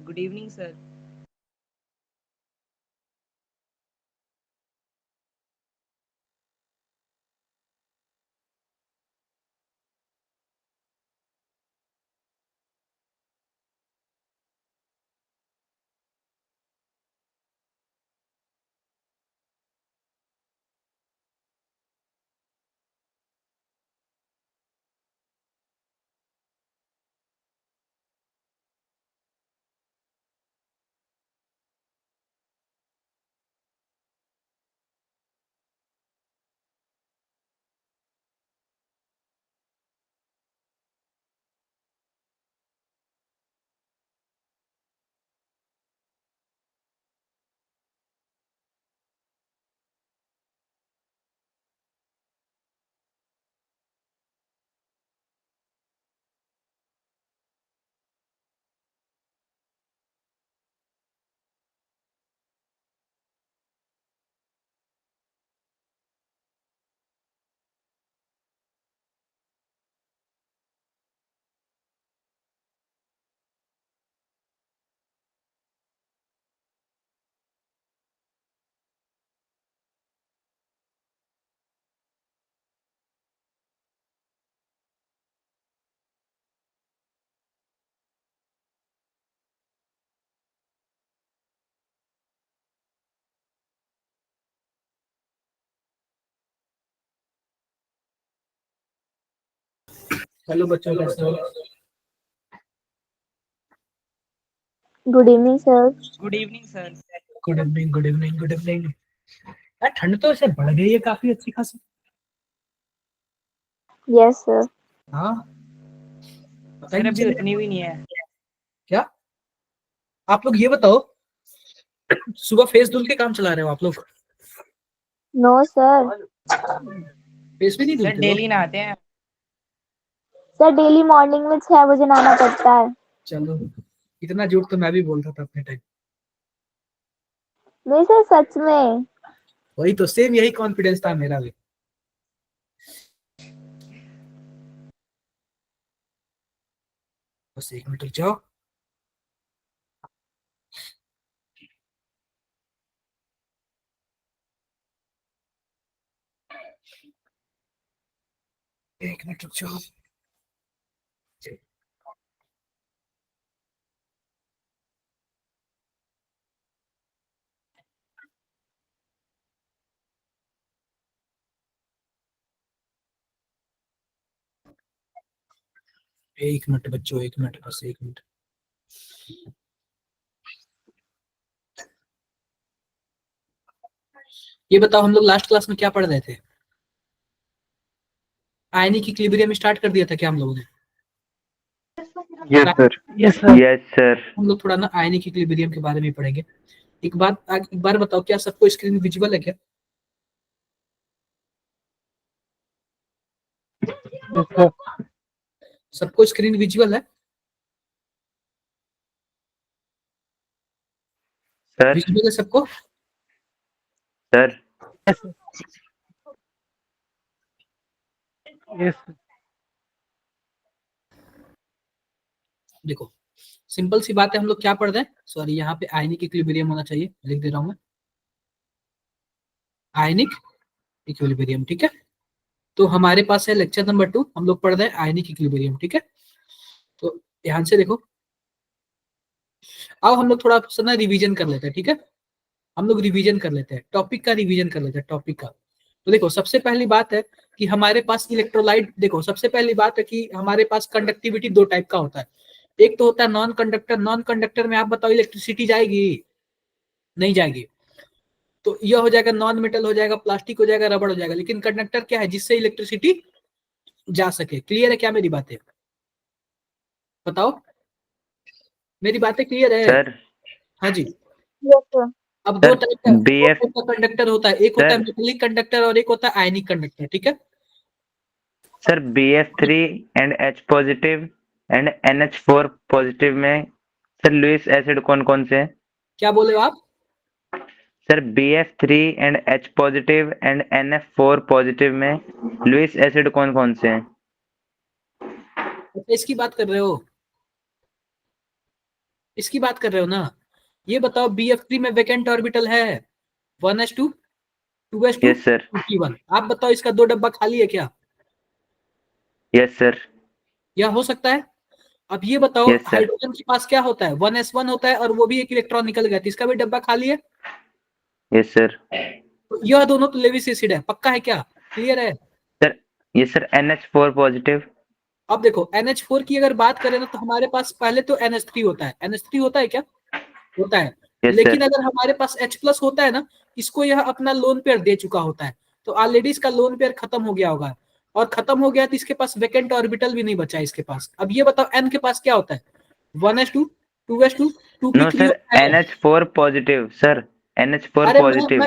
Good evening, sir. Hello बच्चों, कैसे हो? Good evening sir. Good evening, sir. Good evening, good evening, good evening. यार ठंड तो ऐसे बढ़ गई है काफी अच्छी खासी। Yes sir. हाँ, पता ही सर नहीं अभी चलेगा। उतनी भी नहीं है। क्या आप लोग ये बताओ, सुबह फेस धुल के काम चला रहे हो आप लोग? No sir. फेस भी नहीं सर धुलते हो? डेली नहाते हैं। सर डेली मॉर्निंग में 6 बजे नहाना पड़ता है। चलो, इतना झूठ तो मैं भी बोलता था अपने टाइम। नहीं सर, सच में। वही तो, सेम यही कॉन्फिडेंस था मेरा भी। बस 1 मिनट रुक जाओ। एक मिनट रुक जाओ। एक मिनट बच्चों, 1 मिनट, बस 1 मिनट। ये बताओ, हम लोग लास्ट क्लास में क्या पढ़ रहे थे? आयनिक इक्विलिब्रियम स्टार्ट कर दिया था क्या हम लोगों ने? Yes sir. Yes sir. Yes sir. हम लोग थोड़ा ना आयनिक इक्विलिब्रियम के बारे में पढ़ेंगे। एक बार बताओ, क्या सबको स्क्रीन विजिबल है क्या? सबको स्क्रीन विजुअल है? सर। विजुअल है सबको? सर। देखो, सिंपल सी बात है, हम लोग क्या पढ़ रहे हैं? सॉरी, यहाँ पे आयनिक इक्विलिब्रियम होना चाहिए, लिख दे रहा हूँ मैं, आयनिक इक्विलिब्रियम। ठीक है, तो हमारे पास है लेक्चर नंबर 2, हम लोग पढ़ रहे हैं आयनिक इक्विलिब्रियम। ठीक है, तो ध्यान से देखो। अब हम लोग थोड़ा सा ना रिवीजन कर लेते हैं। ठीक है, हम लोग रिवीजन कर लेते हैं, टॉपिक का रिवीजन कर लेते हैं, टॉपिक का। तो देखो, सबसे पहली बात है कि हमारे पास इलेक्ट्रोलाइट, देखो सबसे पहली बात है कि हमारे पास कंडक्टिविटी दो टाइप का होता है। एक तो होता है नॉन कंडक्टर। नॉन कंडक्टर में आप बताओ इलेक्ट्रिसिटी जाएगी? नहीं जाएगी। तो यह हो जाएगा नॉन मेटल, हो जाएगा प्लास्टिक, हो जाएगा रबड़, हो जाएगा। लेकिन कंडक्टर क्या है? जिससे इलेक्ट्रिसिटी जा सके। क्लियर है क्या मेरी बातें? बताओ, मेरी बातें क्लियर है? सर। हाँ जी। Yes sir. अब सर बी दो एफ टाइप का कंडक्टर होता है, एक होता है सर मेटेलिक कंडक्टर और एक होता है आयनिक कंडक्टर। ठीक है, sir BF3 and H positive and NH4 positive में सर लुईस एसिड कौन कौन से हैं? क्या बोले हो आप? Sir BF3 and H positive and NF4 positive में लुईस एसिड कौन कौन से हैं? अच्छा, इसकी बात कर रहे हो? इसकी बात कर रहे हो ना? ये बताओ BF3 में वैकेंट ऑर्बिटल है 1s2 2s2 yes sir, 2p1। आप बताओ इसका 2 डब्बा खाली है क्या? यस सर, या हो सकता है? अब ये बताओ यस सर, हाइड्रोजन के पास क्या होता है? 1s1 होता है और वो भी एक इलेक्ट्रॉन निकल गया, तो इसका भी डब्बा खाली है। यस सर, तो यह दोनों तो लेविस एसिड है, पक्का है क्या? क्लियर है? Sir yes sir, NH4 positive. अब देखो NH4 की अगर बात करें ना, तो हमारे पास पहले तो NH3 होता है। NH3 होता है क्या? होता है। यस लेकिन सर, अगर हमारे पास H+ होता है ना, इसको यह अपना लोन पेयर दे चुका होता है, तो ऑलरेडी इसका लोन पेयर खत्म हो गया होगा, और खत्म हो गया तो इसके पास वैकेंट ऑर्बिटल भी नहीं बचा है इसके पास। अब ये बताओ N के पास क्या होता है? 1s2 2s2 no 2p3 sir, होता है। NH4 पॉजिटिव सर, NH4 अरे मैं पॉजिटिव।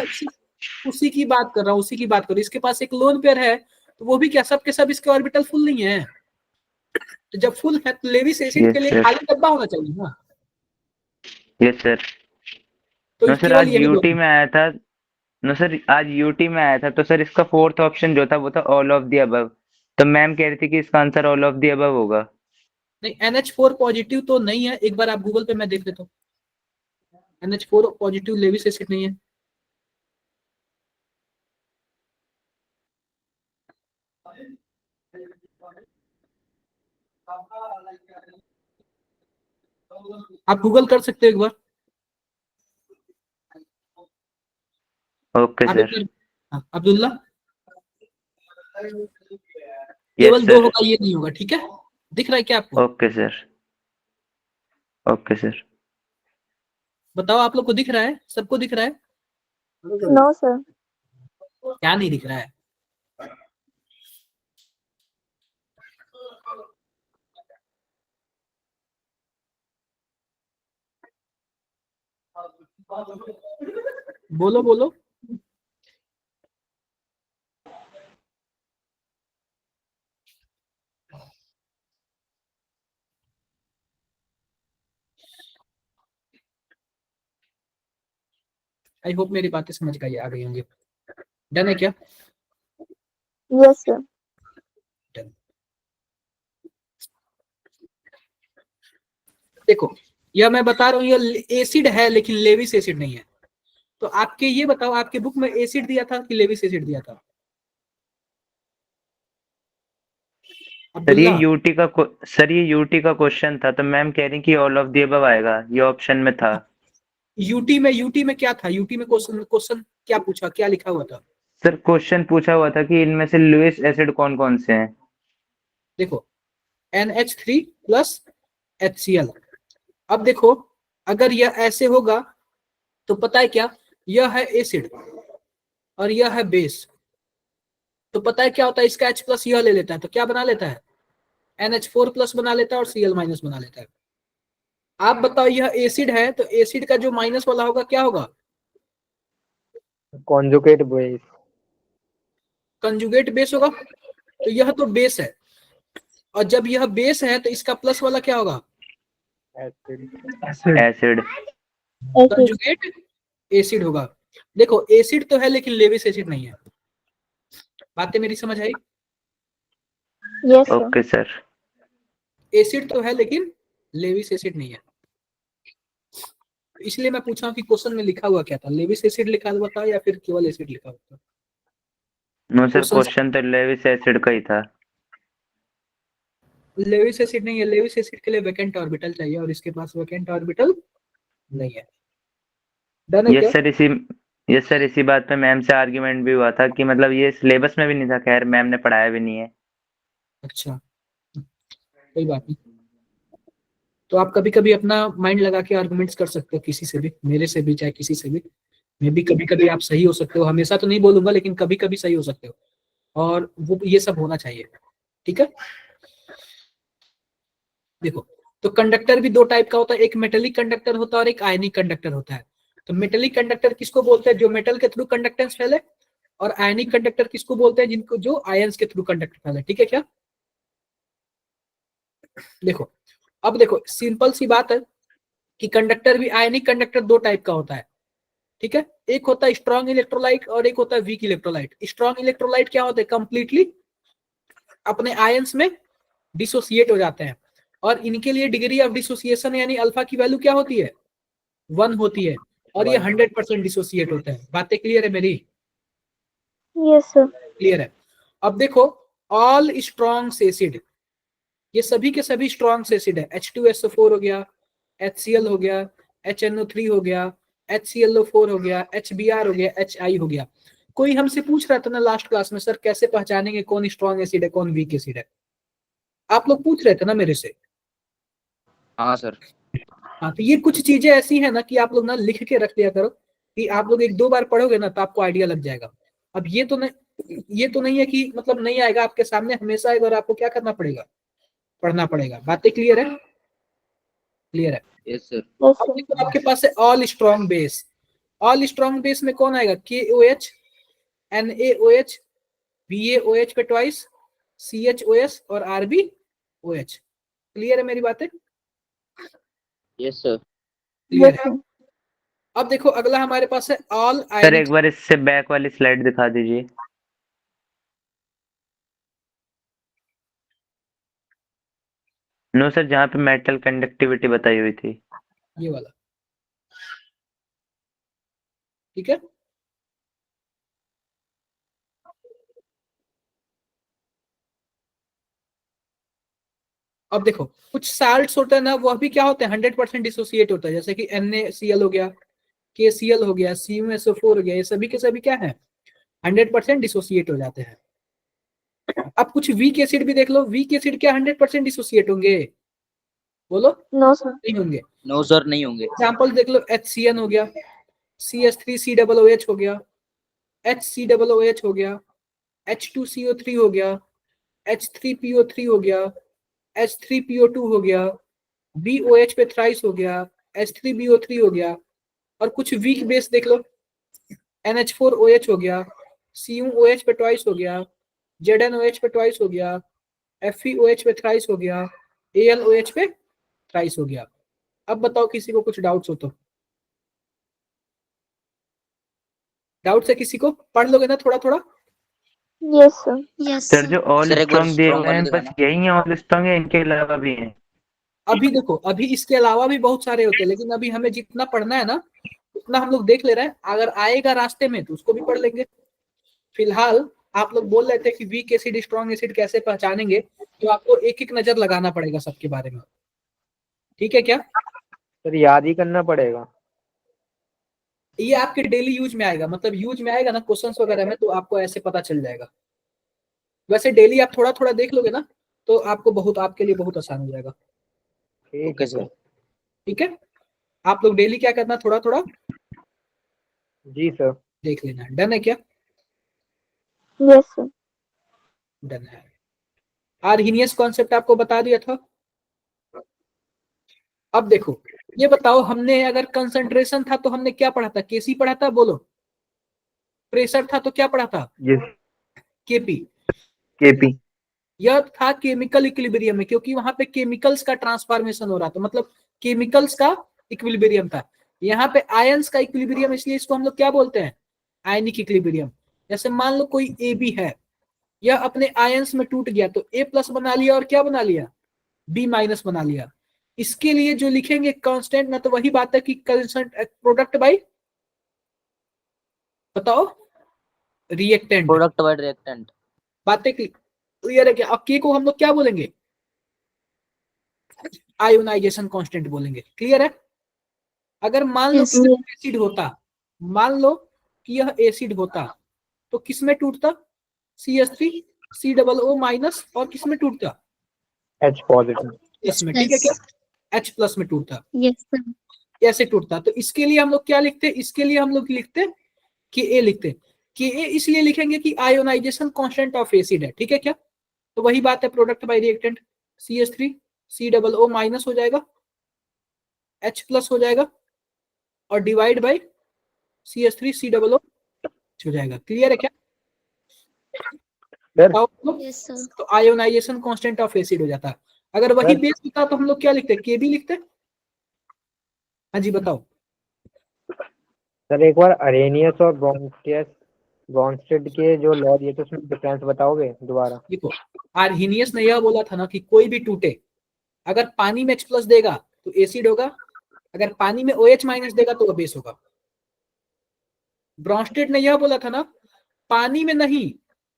उसी की बात कर रहा हूँ, उसी की बात कर रहा हूँ। इसके पास एक लोन पेयर है, तो वो भी क्या सब के सब इसके ऑर्बिटल फुल नहीं है? तो जब फुल है तो लेविस एसिड के यस लिए सर, खाली डब्बा होना चाहिए ना। Yes sir. तो नो सर, केवल आज यही यूटी लोग। में आया था। नो सर, आज यूटी में आया था, तो सर इसका फोर्थ ऑप्शन जो था वो था ऑल ऑफ द अबव। तो मैम कह रही थी कि इसका answer all of the above होगा। नहीं, NH4 पॉजिटिव तो नहीं है। एक बार आप गूगल पे मैं देख लेता हूँ। NH4 पॉजिटिव लेविस एसिड नहीं है। आप गूगल कर सकते हो एक बार। ओके आप एक सर। बार, हाँ, अब्दुल्ला। यस केवल दो सर, होगा, ये नहीं होगा, ठीक है? दिख रहा है क्या आपको? Okay sir, okay sir. बताओ, आप लोग को दिख रहा है? सबको दिख रहा है? No sir. क्या नहीं दिख रहा है? बोलो बोलो। आई होप मेरी बातें समझ गई आ गई होंगी। डन है क्या? Yes sir. डन। देखो, यह मैं बता रहा हूँ, यह एसिड है लेकिन लेविस एसिड नहीं है। तो आपके ये बताओ, आपके बुक में एसिड दिया था कि लेविस एसिड दिया था? सर ये अब्दुल्ला। यूटी का सर ये यूटी का क्वेश्चन था, तो मैम कह रही कि ऑल ऑफ द अबव आएगा, ये ऑप्शन में था। यूटी में क्या था? यूटी में क्वेश्चन क्वेश्चन क्या पूछा, क्या लिखा हुआ था? सर क्वेश्चन पूछा हुआ था कि इनमें से लुईस एसिड कौन कौन से हैं। देखो, NH3 प्लस HCl। अब देखो, अगर यह ऐसे होगा तो पता है क्या, यह है एसिड और यह है बेस। तो पता है क्या होता है, इसका H+ यह ले लेता है, तो क्या बना लेता है? NH4+ बना लेता है और Cl- बना लेता है। आप बताओ, यह एसिड है तो एसिड का जो माइनस वाला होगा क्या होगा? Conjugate base. कंजुगेट बेस होगा। तो यह तो बेस है, और जब यह बेस है तो इसका प्लस वाला क्या होगा? Acid. Acid. Acid. Conjugate acid होगा। देखो, एसिड तो है लेकिन लेविस एसिड नहीं है। बातें मेरी समझ आई? Yes sir. Okay sir. Acid तो है लेकिन लेविस एसिड नहीं है। इसलिए मैं पूछा कि क्वेश्चन में लिखा हुआ क्या था, लेविस एसिड लिखा हुआ था या फिर केवल एसिड लिखा हुआ था? नो सर, क्वेश्चन क्वेश्चन तो लेविस एसिड का ही था। लेविस एसिड नहीं है। लेविस एसिड के लिए वैकेंट ऑर्बिटल चाहिए और इसके पास वैकेंट ऑर्बिटल नहीं है। डन है क्या? यस सर, इसी बात पे मैम से आर्ग्यूमेंट भी हुआ था कि मतलब ये सिलेबस में भी नहीं था, खैर मैम ने पढ़ाया भी नहीं है। अच्छा, कोई बात नहीं। तो आप कभी कभी अपना माइंड लगा के आर्गुमेंट्स कर सकते हो, किसी से भी, मेरे से भी, चाहे किसी से भी। मैं भी कभी कभी आप सही हो सकते हो, हमेशा तो नहीं बोलूंगा, लेकिन कभी कभी सही हो सकते हो। और वो ये सब होना चाहिए, ठीक है? देखो, तो कंडक्टर भी दो टाइप का होता है, एक मेटेलिक कंडक्टर होता है और एक आयनिक कंडक्टर होता है। तो मेटेलिक कंडक्टर किसको बोलते हैं? जो मेटल के थ्रू कंडक्टेंस फैले। और आयनिक कंडक्टर किसको बोलते हैं? जिनको जो आयंस के थ्रू कंडक्ट फैले, ठीक है क्या? देखो, अब देखो, सिंपल सी बात है कि कंडक्टर भी, आयनिक कंडक्टर दो टाइप का होता है, ठीक है? एक होता है स्ट्रॉन्ग इलेक्ट्रोलाइट और एक होता है वीक इलेक्ट्रोलाइट। स्ट्रॉन्ग इलेक्ट्रोलाइट क्या होते हैं? कंप्लीटली अपने आयंस में डिसोसिएट हो जाते हैं। और इनके लिए डिग्री ऑफ डिसोसिएशन यानी अल्फा की वैल्यू क्या होती है, 1 होती है, और ये 100% डिसोसिएट होता है। बातें क्लियर है मेरी? Yes sir. क्लियर है। अब देखो ऑल स्ट्रॉन्ग एसिड, ये सभी के सभी स्ट्रॉन्ग एसिड है, H2SO4 हो गया, HCl हो गया, HNO3 हो गया, HClO4 हो गया, HBr हो गया, HI हो गया। कोई हमसे पूछ रहा था ना लास्ट क्लास में, सर कैसे पहचानेंगे कौन स्ट्रॉन्ग एसिड है कौन वीक एसिड है? आप लोग पूछ रहे थे ना मेरे से। हाँ सर। हाँ, तो ये कुछ चीजें ऐसी है ना कि आप लोग ना लिख के रख दिया करो, कि आप लोग 1-2 बार पढ़ोगे ना तो आपको आइडिया लग जाएगा। अब ये तो नहीं है कि मतलब नहीं आएगा, आपके सामने हमेशा आएगा और आपको क्या करना पड़ेगा, पढ़ना पड़ेगा। बातें क्लियर है? क्लियर है। Yes sir. यस अब सर। देखो आपके पास है all strong base. All strong base में कौन आएगा, KOH, NaOH, BaOH पे ट्वाइस, CHOS और RbOH। क्लियर है मेरी बातें? Yes sir. क्लियर यस है। सर। अब देखो अगला हमारे पास है ऑल सर आयनिक। एक बार इससे बैक वाली स्लाइड दिखा दीजिए। नो सर, जहाँ पे मेटल कंडक्टिविटी बताई हुई थी। ये वाला, ठीक है। अब देखो कुछ साल्ट्स होता है ना, वह भी क्या होते हैं, 100% डिसोसिएट होता है, जैसे कि NaCl हो गया, KCl हो गया, CuSO4 हो गया, ये सभी के सभी क्या है, 100% डिसोसिएट हो जाते हैं। अब कुछ वीक एसिड भी देख लो, वीक एसिड क्या 100% डिसोसिएट होंगे? बोलो। No sir. नहीं होंगे। नो सर, नहीं होंगे। एग्जाम्पल देख लो, HCN हो गया, CH3COOH हो गया, HCOOH हो गया, H2CO3 हो गया, H3PO3 हो गया, H3PO2 हो गया, BOH पे थ्राइस हो गया, H3BO3 हो गया। और कुछ वीक बेस देख लो, NH4OH हो गया, CuOH पे ट्वाइस हो गया, ZnOH पे ट्वाइस हो गया, FeOH पे थ्राइस हो गया, AlOH पे थ्राइस हो गया। अब बताओ किसी को कुछ डाउट्स हो तो? डाउट्स है किसी को? पढ़ लोगे ना थोड़ा थोड़ा? Yes sir. यस सर जो ऑल सर एक बार स्ट्रॉन्ग दिए स्ट्रॉन्ग हुए वाले हैं बस दिखाना। यही है ऑल स्ट्रॉन्ग, है इनके अलावा भी हैं? अभी देखो, अभी इसके अलावा भी बहुत सारे होते हैं, लेकिन अभी हमें जितना पढ़ना है ना उतना हम लोग देख ले रहे हैं। अगर आएगा रास्ते में तो उसको भी पढ़ लेंगे। फिलहाल आप लोग बोल रहे थे कि वीक एसिड स्ट्रॉन्ग एसिड कैसे पहचानेंगे, तो आपको एक एक नजर लगाना पड़ेगा सबके बारे में, ठीक है क्या? सर याद ही करना पड़ेगा। ये आपके डेली यूज में आएगा, मतलब यूज में आएगा ना क्वेश्चंस वगैरह में, तो आपको ऐसे पता चल जाएगा। वैसे डेली आप थोड़ा थोड़ा देख लोगे ना तो आपको बहुत, आपके लिए बहुत आसान हो जाएगा। ठीक ओके है सर। ठीक है, आप लोग डेली क्या करना, थोड़ा थोड़ा जी सर। देख लेना। डन है क्या? Yes sir. डन है। आर्हीनियस कॉन्सेप्ट आपको बता दिया था। अब देखो ये बताओ, हमने अगर कंसंट्रेशन था तो हमने क्या पढ़ा था, केसी पढ़ा था, बोलो। प्रेशर था तो क्या पढ़ा था, यस। केपी। केपी। यह था केमिकल इक्विलिब्रियम में, क्योंकि वहां पे केमिकल्स का ट्रांसफॉर्मेशन हो रहा था, मतलब केमिकल्स का इक्विलिब्रियम था। यहाँ पे आयंस का इक्विलिब्रियम, इसलिए इसको हम लोग क्या बोलते हैं, आयनिक इक्विलिब्रियम। जैसे मान लो कोई ए बी है, यह अपने आयंस में टूट गया तो A+ बना लिया और क्या बना लिया, B- बना लिया। इसके लिए जो लिखेंगे कांस्टेंट ना, तो वही बात है कि प्रोडक्ट बाय, बताओ, रिएक्टेंट। Product bye reactant. बातें क्लियर है क्या? अब के को हम लोग क्या बोलेंगे, आयोनाइजेशन कांस्टेंट बोलेंगे। क्लियर है? अगर मान लो Yes, कि यह एसिड होता, मान लो कि यह एसिड होता तो किसमें टूटता, CH3COO- और किसमें टूटता, H पॉजिटिव। इसमें, ठीक है क्या, yes, H+ में टूटता, yes, sir. ऐसे टूटता। तो इसके लिए हम लोग क्या लिखते, इसके लिए हम लोग लिखते कि ए लिखते, कि ए इसलिए लिखेंगे कि आयोनाइजेशन कांस्टेंट ऑफ एसिड है, ठीक है क्या? तो वही बात है, प्रोडक्ट बाय रिएक्टेंट, CH3COO- हो जाएगा, H+ हो जाएगा, और डिवाइड बाय CH3COO हो जाएगा। क्लियर है क्या? Sir Yes, sir. तो आयोनाइजेशन कांस्टेंट ऑफ एसिड हो जाता। अगर वही सर। बेस होता तो हम लोग क्या लिखते, केबी लिखते। हाँ जी बताओ। सर एक बार अरेनियस और ब्रॉन्स्टेड के जो लॉ दिए थे उसमें डिफरेंस बताओगे दोबारा? देखो आर्हीनियस ने यह बोला था ना कि कोई भी टूटे अगर पानी में H प्लस देगा तो एसिड होगा, अगर पानी में OH माइनस देगा तो वो बेस होगा। ब्रॉन्स्टेड ने यह बोला था ना, पानी में नहीं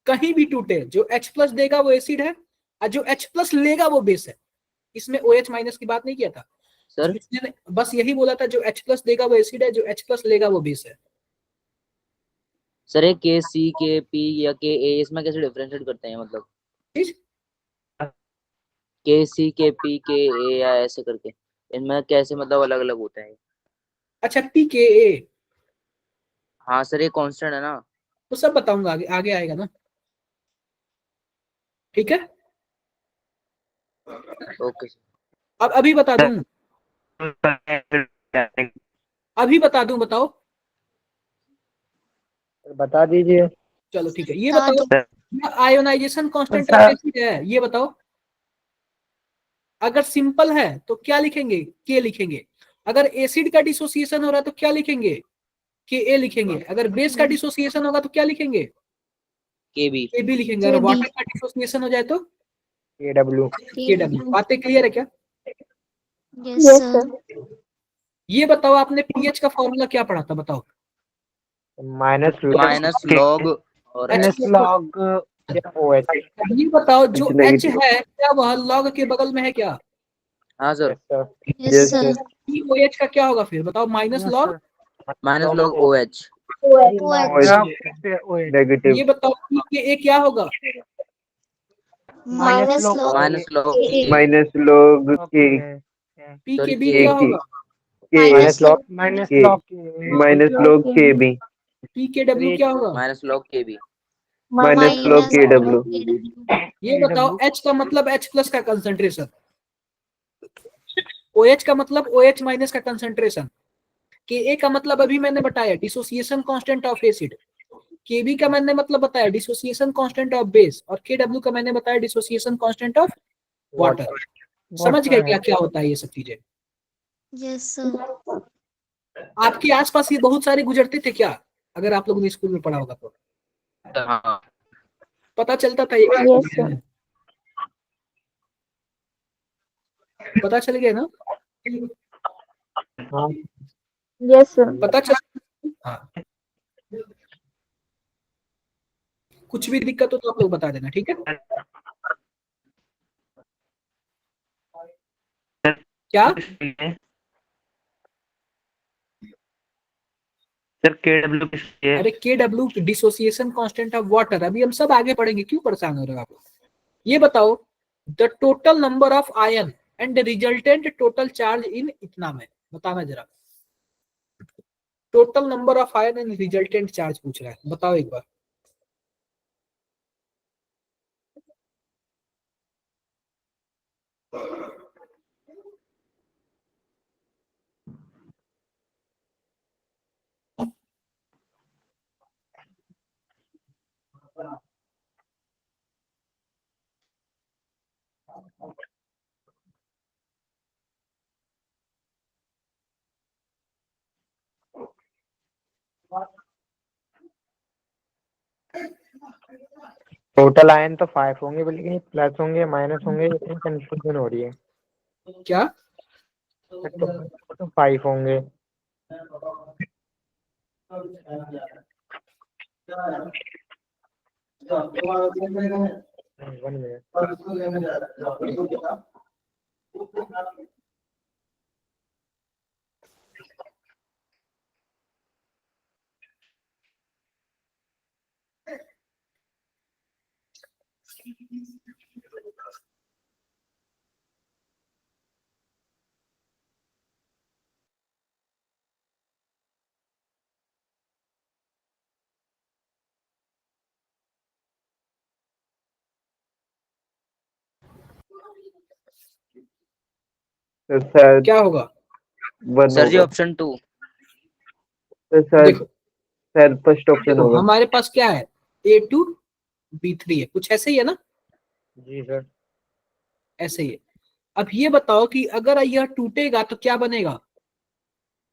कहीं भी टूटे, जो H प्लस देगा वो एसिड है और जो H प्लस लेगा वो बेस है। इसमें OH माइनस की बात नहीं किया था सर इसने, बस यही बोला था जो H प्लस देगा वो एसिड है, जो H प्लस लेगा वो बेस है। सर ये के सी के पी या के ए इसमें कैसे डिफरेंशिएट करते हैं, मतलब ठीक? के सी के पी के ए या ऐसे करके इनमें कैसे मतलब अलग अलग होता है? अच्छा pKa हाँ सर ये कांस्टेंट है ना। तो सब बताऊंगा, आगे आगे आएगा ना, ठीक है। Okay sir. अब अभी बता दूं, अभी बता दूं, बताओ। बता दीजिए। चलो ठीक है, ये हाँ, बताओ आयोनाइजेशन कांस्टेंट ऑफ एसिड है, ये बताओ। अगर सिंपल है तो क्या लिखेंगे, के लिखेंगे। अगर एसिड का डिसोसिएशन हो रहा है तो क्या लिखेंगे, के ए लिखेंगे। अगर बेस का डिसोसिएशन होगा तो क्या लिखेंगे, के बी। के बी लिखेंगे। अगर KB वाटर का डिसोसिएशन हो जाए तो KW। के डब्ल्यू। बातें क्लियर है क्या? Yes yes sir. सर। ये बताओ आपने पीएच का फॉर्मूला क्या पढ़ा था, बताओ। माइनस माइनस लॉग और H माइनस लॉग OH। ये बताओ जो जिंदगी H है क्या वह लॉग के बगल में है क्या? हाँ sir. Yes yes sir. OH का क्या होगा फिर बताओ, minus log. Minus log O H. Negative. ये बताओ pKa क्या होगा, minus log minus log AA। Minus log K pKb K क्या की होगा, minus log minus log K B pKw क्या होगा। Minus log K B. Minus log KW। ये बताओ H का मतलब H प्लस का कंसंट्रेशन, OH का मतलब OH माइनस का कंसंट्रेशन, Ka का मतलब अभी मैंने बताया dissociation constant of acid, Kb का मैंने मतलब बताया डिसोसिएशन कांस्टेंट ऑफ बेस, और Kw का मैंने बताया डिसोसिएशन कांस्टेंट ऑफ वाटर। समझ गए क्या क्या होता है ये सब चीजें? Yes sir. आपके आसपास ये बहुत सारे गुजरते थे क्या, अगर आप लोगों ने स्कूल में पढ़ा होगा तो हाँ पता चलता था ये क्या यस चीजें सर। हैं? पता चल गया ना, हाँ यस सर। पता चल। हाँ, कुछ भी दिक्कत हो तो आप लोग बता देना, ठीक है। क्या सर KW किसकी है? अरे Kw dissociation constant of water, अभी हम सब आगे पढ़ेंगे, क्यों परेशान हो रहे हो आप लोग। ये बताओ the total number of ion and resultant total charge in इतना में, बताना जरा। Total number of ion and resultant charge पूछ रहा है, बताओ एक बार। टोटल आयन तो 5 होंगे, लेकिन प्लस होंगे माइनस होंगे, इसमें कंफ्यूजन हो रही है। क्या तो 5 होंगे। One minute. तो सर क्या होगा, वन सर जी होगा। ऑप्शन 2। तो सर देखो सर फर्स्ट ऑप्शन देखो होगा। हमारे पास क्या है, A2B3 है, कुछ ऐसे ही है ना, जी सर। ऐसे ही है। अब ये बताओ कि अगर यह टूटेगा तो क्या बनेगा,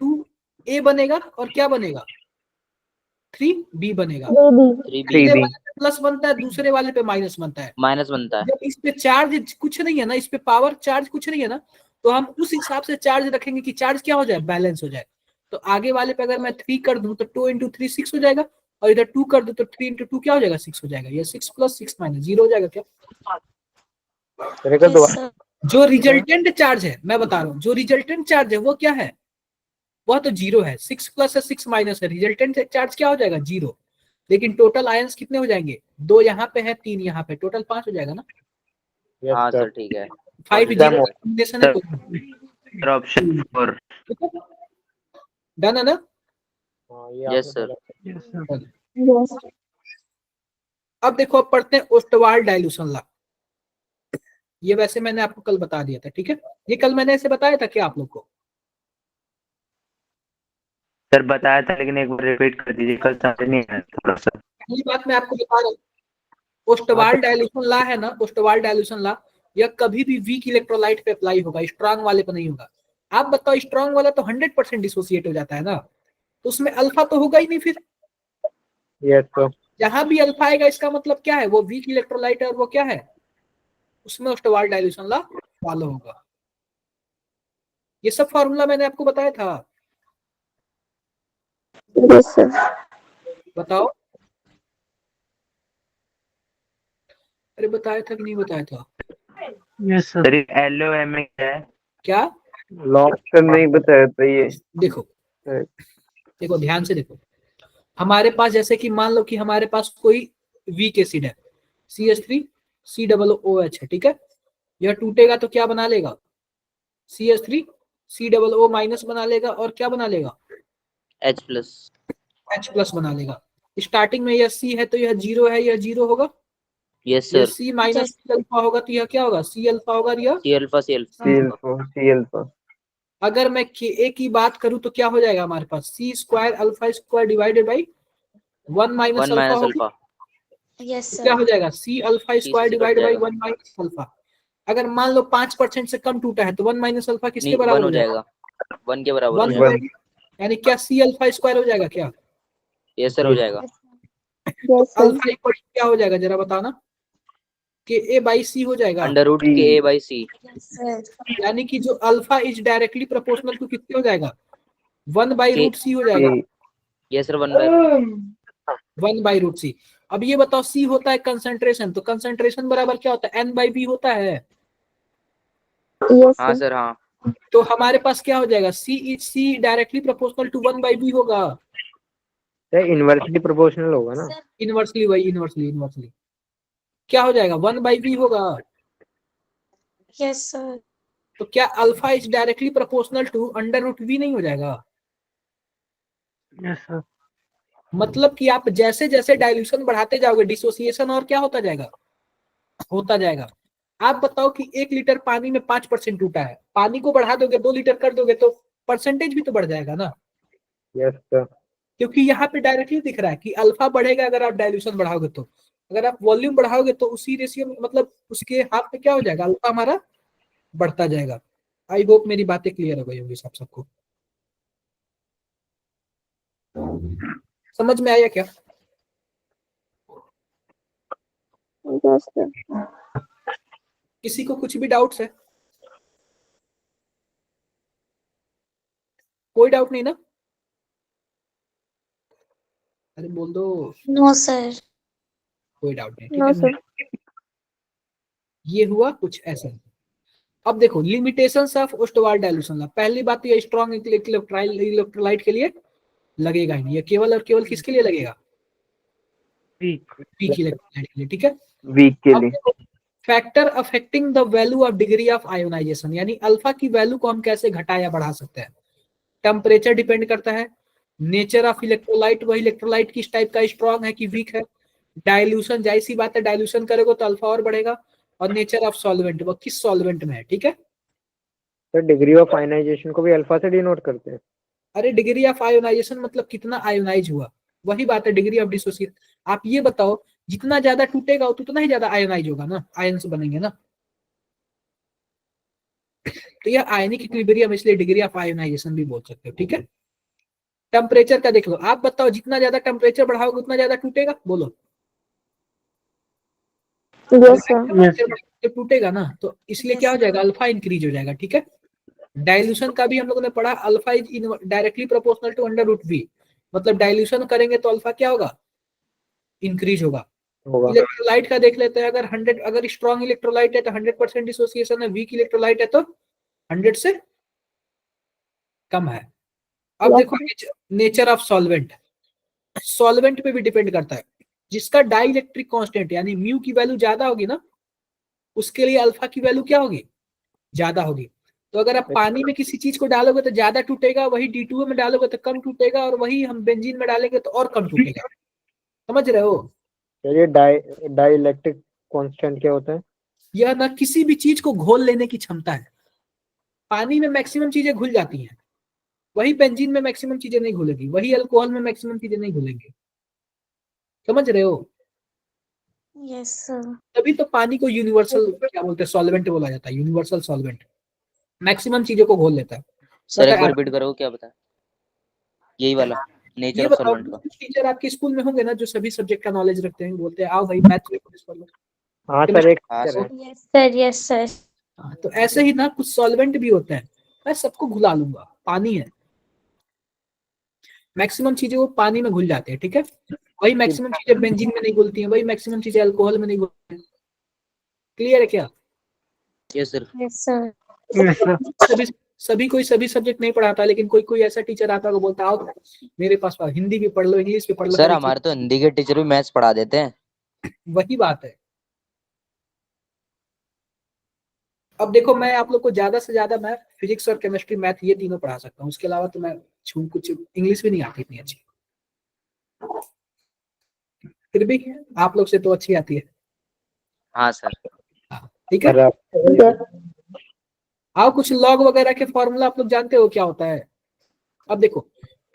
2A बनेगा और क्या बनेगा, 3B बनेगा। 3B। 3B। 3B। प्लस बनता है, दूसरे वाले पे माइनस बनता है। माइनस बनता है। जब इस पे चार्ज कुछ नहीं है ना, इस पे पावर चार्ज कुछ नहीं है ना, तो हम उस हिसाब से चार्ज रखेंगे कि चार्ज क्या हो जाए, बैलेंस हो जाए। तो आगे वाले पे अगर मैं 3 कर दूं तो 2 इंटू 3 6 हो जाएगा, और इधर 2 कर दूं तो 3 इंटू 2 क्या हो जाएगा, 6 हो जाएगा। ये 6 प्लस 6 माइनस 0 हो जाएगा क्या? सर एक बार Yes, दोबारा sir. जो रिजल्टेंट चार्ज है, मैं बता रहा हूँ, जो रिजल्टेंट चार्ज है वो क्या है, वह तो 0 है। 6 प्लस है, 6 माइनस है, रिजल्टेंट चार्ज क्या हो जाएगा, 0। लेकिन टोटल आयंस कितने हो जाएंगे, 2 यहाँ पे है, 3 यहाँ पे, टोटल 5 हो जाएगा ना। यस हाँ सर सर ठीक है। 5 Positive 0 है। कॉम्बिनेशन है, सर ऑप्शन 4। डन है ना। हाँ ये यस आपने सर। बोला। यस अब देखो, अब पढ़ते हैं ओस्टवाल डाइल्यूशन लॉ। ये वैसे मैंने आपको कल बता दिया था, ठीक है। ये कल मैंने ऐसे बताया था क्या आप लोग को? सर बताया था, लेकिन एक बार रिपीट कर दीजिए, कल समझ नहीं आया थोड़ा सा। पहली बात मैं आपको बता रहा हूँ, ओस्टवाल डाइल्यूशन लॉ है ना, ओस्टवाल डाइल्यूशन लॉ, यह कभी भी वीक इलेक्ट्रोलाइट पे अप्लाई होगा, स्ट्रांग वाले पे नहीं होगा। आप बताओ, स्ट्रांग वाला तो 100% डिसोसिएट हो जाता है ना, तो उसमें अल्फा तो होगा ही नहीं फिर। Yes sir. जहां भी अल्फा आएगा इसका मतलब क्या है, वो वीक इलेक्ट्रोलाइट है, और वो क्या है, उसमें ओस्टवाल डाइल्यूशन लॉ फॉलो होगा। ये सब फॉर्मूला मैंने आपको बताया था, सर। बताओ। अरे बताया था कि नहीं बताया था? यस सर ये LOM में क्या है? क्या? लॉन्ग टर्म नहीं बताया था ये। देखो देखो ध्यान से देखो, हमारे पास जैसे कि मान लो कि हमारे पास कोई वीक एसिड है, CH3 COOH है, ठीक है। यह टूटेगा तो क्या बना लेगा, CH3 COO माइनस बना लेगा, और क्या बना लेगा, H प्लस। H+ बना लेगा। स्टार्टिंग में यह C है तो यह 0 है, यह 0 होगा। यस यह सर। C माइनस अल्फा होगा तो यह क्या होगा, C अल्फा होगा। यह सी अल्फा सी अल्फा। सी अल्फा। अगर मैं A की बात करूं तो क्या हो जाएगा हमारे पास, C square alpha square divided by 1 minus 1 alpha minus होगा। अल्फा। Yes, तो क्या sir. हो जाएगा, C अल्फा सी स्क्वायर से कट डिवाइड बाई जाएगा। 1 माइनस अल्फा। अगर मान लो 5% से कम टूटा है तो 1 माइनस अल्फा किसके नहीं 1 बराबर हो हो जाएगा, जाएगा। 1 के बराबर हो 1 हो जाएगा। जाएगा। यानी क्या C अल्फा स्क्वायर हो जाएगा क्या, यस सर हो जाएगा। तो यस सर। अल्फा इक्वल क्या हो जाएगा जरा बताना, कि A/C हो जाएगा। Under root K A by C. Yes, sir. यानी कि जो alpha is directly proportional to कितने हो जाएगा, 1/√C हो जाएगा, यस सर 1 बाई 1/√C। अब ये बताओ, C होता है कंसंट्रेशन, तो कंसंट्रेशन बराबर क्या होता है, N/V होता है। यस हाँ सर। सर हाँ। तो हमारे पास क्या हो जाएगा, C directly proportional to 1/V होगा। इनवर्सली प्रोपोर्शनल होगा ना। Sir. इनवर्सली, वही इनवर्सली क्या हो जाएगा, 1/V होगा। Yes, sir. तो क्या alpha is directly proportional to under root V नहीं हो जाएगा। Yes sir. मतलब कि आप जैसे जैसे डाइल्यूशन बढ़ाते जाओगे, डिसोसिएशन और क्या होता जाएगा, होता जाएगा। आप बताओ कि 1 लीटर पानी में 5% टूटा है, पानी को बढ़ा दोगे 2 लीटर कर दोगे तो परसेंटेज भी तो बढ़ जाएगा ना, यस सर। क्योंकि यहाँ पे डायरेक्टली दिख रहा है कि अल्फा बढ़ेगा अगर आप डाइल्यूशन बढ़ाओगे तो। अगर आप वॉल्यूम बढ़ाओगे तो उसी रेशियो में, मतलब उसके हाथ में क्या हो जाएगा, अल्फा हमारा बढ़ता जाएगा। आई होप मेरी बातें क्लियर हो गई होंगी सब सबको, समझ में आया क्या? Yes sir. किसी को कुछ भी डाउट्स है, कोई डाउट नहीं ना, अरे बोल दो, No, sir. कोई डाउट नहीं, ठीक नो है। सर। ये हुआ कुछ ऐसा। अब देखो limitations of Ostwald dilution law. पहली बात तो ये स्ट्रॉन्ग इलेक्ट्रोलाइट के लिए लगेगा ही नहीं, ये केवल और केवल किसके लिए लगेगा, वीक इलेक्ट्रोलाइट के लिए, ठीक है। वीक के अब लिए। देखो, factor affecting the value of degree of ionization, यानी अल्फा की वैल्यू को हम कैसे घटा या बढ़ा सकते हैं। टेम्परेचर डिपेंड करता है, नेचर ऑफ इलेक्ट्रोलाइट, वह इलेक्ट्रोलाइट किस टाइप का, स्ट्रॉन्ग है कि वीक है, डाइल्यूशन, जाहिर सी बात है डाइल्यूशन करेगा तो अल्फा और बढ़ेगा, और नेचर ऑफ सॉल्वेंट, वो किस सॉल्वेंट में है, ठीक है। सर डिग्री ऑफ आयनाइजेशन को भी अल्फा से डिनोट करते हैं। अरे डिग्री ऑफ आयोनाइजेशन मतलब कितना आयोनाइज हुआ, वही बात है डिग्री ऑफ डिसोसिएशन। आप ये बताओ, जितना ज्यादा टूटेगा उतना ही ज्यादा आयोनाइज होगा ना, आयन्स बनेंगे ना, तो यह आयनिक इक्विलिब्रियम, इसलिए डिग्री ऑफ आयोनाइजेशन भी बोल सकते हो, ठीक है। टेम्परेचर का देख लो, आप बताओ जितना ज्यादा टेम्परेचर बढ़ाओगे उतना ज्यादा टूटेगा, बोलो। Yes, sir. जब टूटेगा ना तो इसलिए क्या हो जाएगा, अल्फा इंक्रीज हो जाएगा, ठीक है। डाइल्यूशन का भी हम लोगों ने पढ़ा, alpha is directly proportional to under root V, मतलब डाइल्यूशन करेंगे तो अल्फा क्या होगा, इंक्रीज होगा। इलेक्ट्रोलाइट का देख लेते हैं, अगर 100, अगर स्ट्रॉन्ग इलेक्ट्रोलाइट है तो 100% डिसोसिएशन है, वीक इलेक्ट्रोलाइट है तो 100 से कम है। अब देखो नेचर ऑफ सॉल्वेंट, सॉल्वेंट पे भी डिपेंड करता है। जिसका डाई इलेक्ट्रिक कांस्टेंट यानी म्यू की वैल्यू ज्यादा होगी ना, उसके लिए अल्फा की वैल्यू क्या होगी, ज्यादा होगी। तो अगर आप पानी में किसी चीज को डालोगे तो ज्यादा टूटेगा, वही D2O में डालोगे तो कम टूटेगा, और वही हम बेंजीन में डालेंगे तो और कम टूटेगा। समझ रहे हो? ये डाई इलेक्ट्रिक कांस्टेंट क्या होता है? यह ना किसी भी चीज को घोल लेने की क्षमता है। पानी में मैक्सिमम चीजें घुल जाती हैं, वही बेंजीन में मैक्सिमम चीजें नहीं घुलेगी, वही अल्कोहल में मैक्सिमम चीजें नहीं घुलेंगी। समझ रहे हो? Yes, sir. तभी तो पानी को यूनिवर्सल क्या बोलते हैं, सॉल्वेंट बोला जाता है, यूनिवर्सल सॉल्वेंट, मैक्सिमम चीजों को घोल लेता है। सर एक पता बार है? रिपीट करो, क्या बताया, यही वाला नेचर ये ऑफ बताओ, सॉल्वेंट का। कुछ टीचर आपके स्कूल में होंगे ना जो सभी सब्जेक्ट का नॉलेज रखते हैं, बोलते हैं आओ भाई मैथ पढ़ लो। हाँ सर, एक हाँ टीचर है। Sir. Yes, sir. Yes, sir. हाँ, तो ऐसे ही ना कुछ सॉल्वेंट भी होते हैं, मैं सबको घुला लूंगा, पानी है, मैक्सिमम चीजें वो पानी में घुल जाते हैं, ठीक है। वही मैक्सिमम चीजें बेंजीन में नहीं घुलती हैं, वही मैक्सिमम चीजें अल्कोहल में नहीं घुलती हैं। क्लियर है क्या? Yes sir. Yes, sir. सभी सभी कोई सभी सब्जेक्ट नहीं पढ़ाता, लेकिन कोई कोई ऐसा टीचर आता है वो बोलता आओ मेरे पास आओ, हिंदी भी पढ़ लो, इंग्लिश भी पढ़ लो। सर हमारे तो हिंदी के टीचर भी मैथ्स पढ़ा देते हैं। वही बात है। अब देखो मैं आप लोग को ज्यादा से ज्यादा मैं फिजिक्स और केमिस्ट्री मैथ ये तीनों पढ़ा सकता हूँ, उसके अलावा तो मैं कुछ इंग्लिश भी नहीं आती इतनी अच्छी, फिर भी आप लोग से तो अच्छी आती है। हाँ सर। ठीक है, आओ कुछ लॉग वगैरह के फॉर्मूला आप लोग जानते हो क्या होता है? अब देखो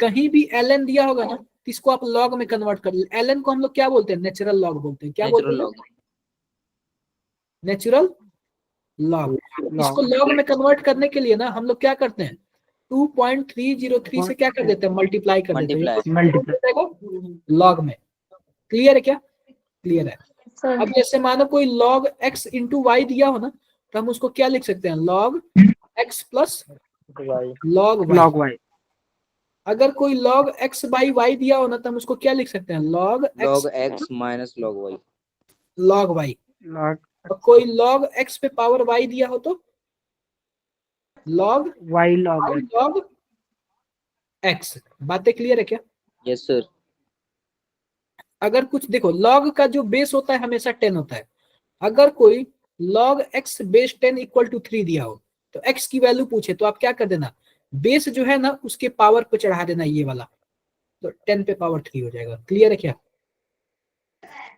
कहीं भी ln दिया होगा ना तो इसको आप लॉग में कन्वर्ट कर, ln को हम लोग क्या बोलते हैं, नेचुरल लॉग बोलते हैं। क्या बोलते नेचुरल हैं? लॉग। Natural log. इसको लॉग में कन्वर्ट करने के लिए ना हम लोग क्या करते हैं, 2.303 से क्या कर देते हैं, मल्टीप्लाई कर देते हैं लॉग में। क्लियर है क्या? क्लियर है। Sir. अब जैसे मानो कोई लॉग x इंटू वाई दिया हो ना, तो हम उसको क्या लिख सकते हैं, log x plus log y. अगर कोई log x बाई वाई दिया हो ना तो हम उसको क्या लिख सकते हैं, log x minus log y। log y। और कोई log x पे पावर y दिया हो तो log y log x। बातें क्लियर है क्या? Yes sir. अगर कुछ देखो log का जो बेस होता है हमेशा 10 होता है। अगर कोई log x base 10 equal to 3 दिया हो तो x की वैल्यू पूछे तो आप क्या कर देना, बेस जो है ना उसके पावर पे चढ़ा देना ये वाला, तो 10 पे पावर 3 हो जाएगा। क्लियर है क्या?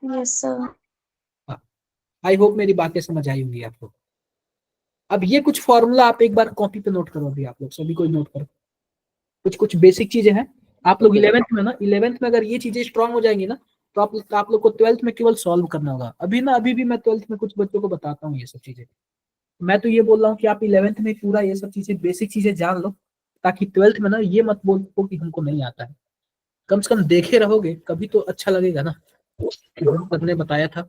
Yes, sir. आई होप मेरी बातें समझ आई होंगी आपको। अब ये कुछ फॉर्मूला आप एक बार कॉपी पे नोट करो, अभी आप लोग सभी कोई नोट करो। कुछ कुछ बेसिक चीजें हैं, आप लोग 11th में ना, 11th में अगर ये चीजें स्ट्रांग हो जाएंगी ना तो आप लोग को 12th में केवल सॉल्व करना होगा। अभी भी मैं 12th में कुछ बच्चों को बताता हूँ ये सब चीजें। मैं तो ये बोल रहा हूँ कि आप 11th में पूरा ये सब चीजें बेसिक चीजें जान लो, ताकि 12th में ना ये मत बोलो कि हमको नहीं आता है। कम से कम देखे रहोगे कभी तो अच्छा लगेगा ना कि सर ने बताया था।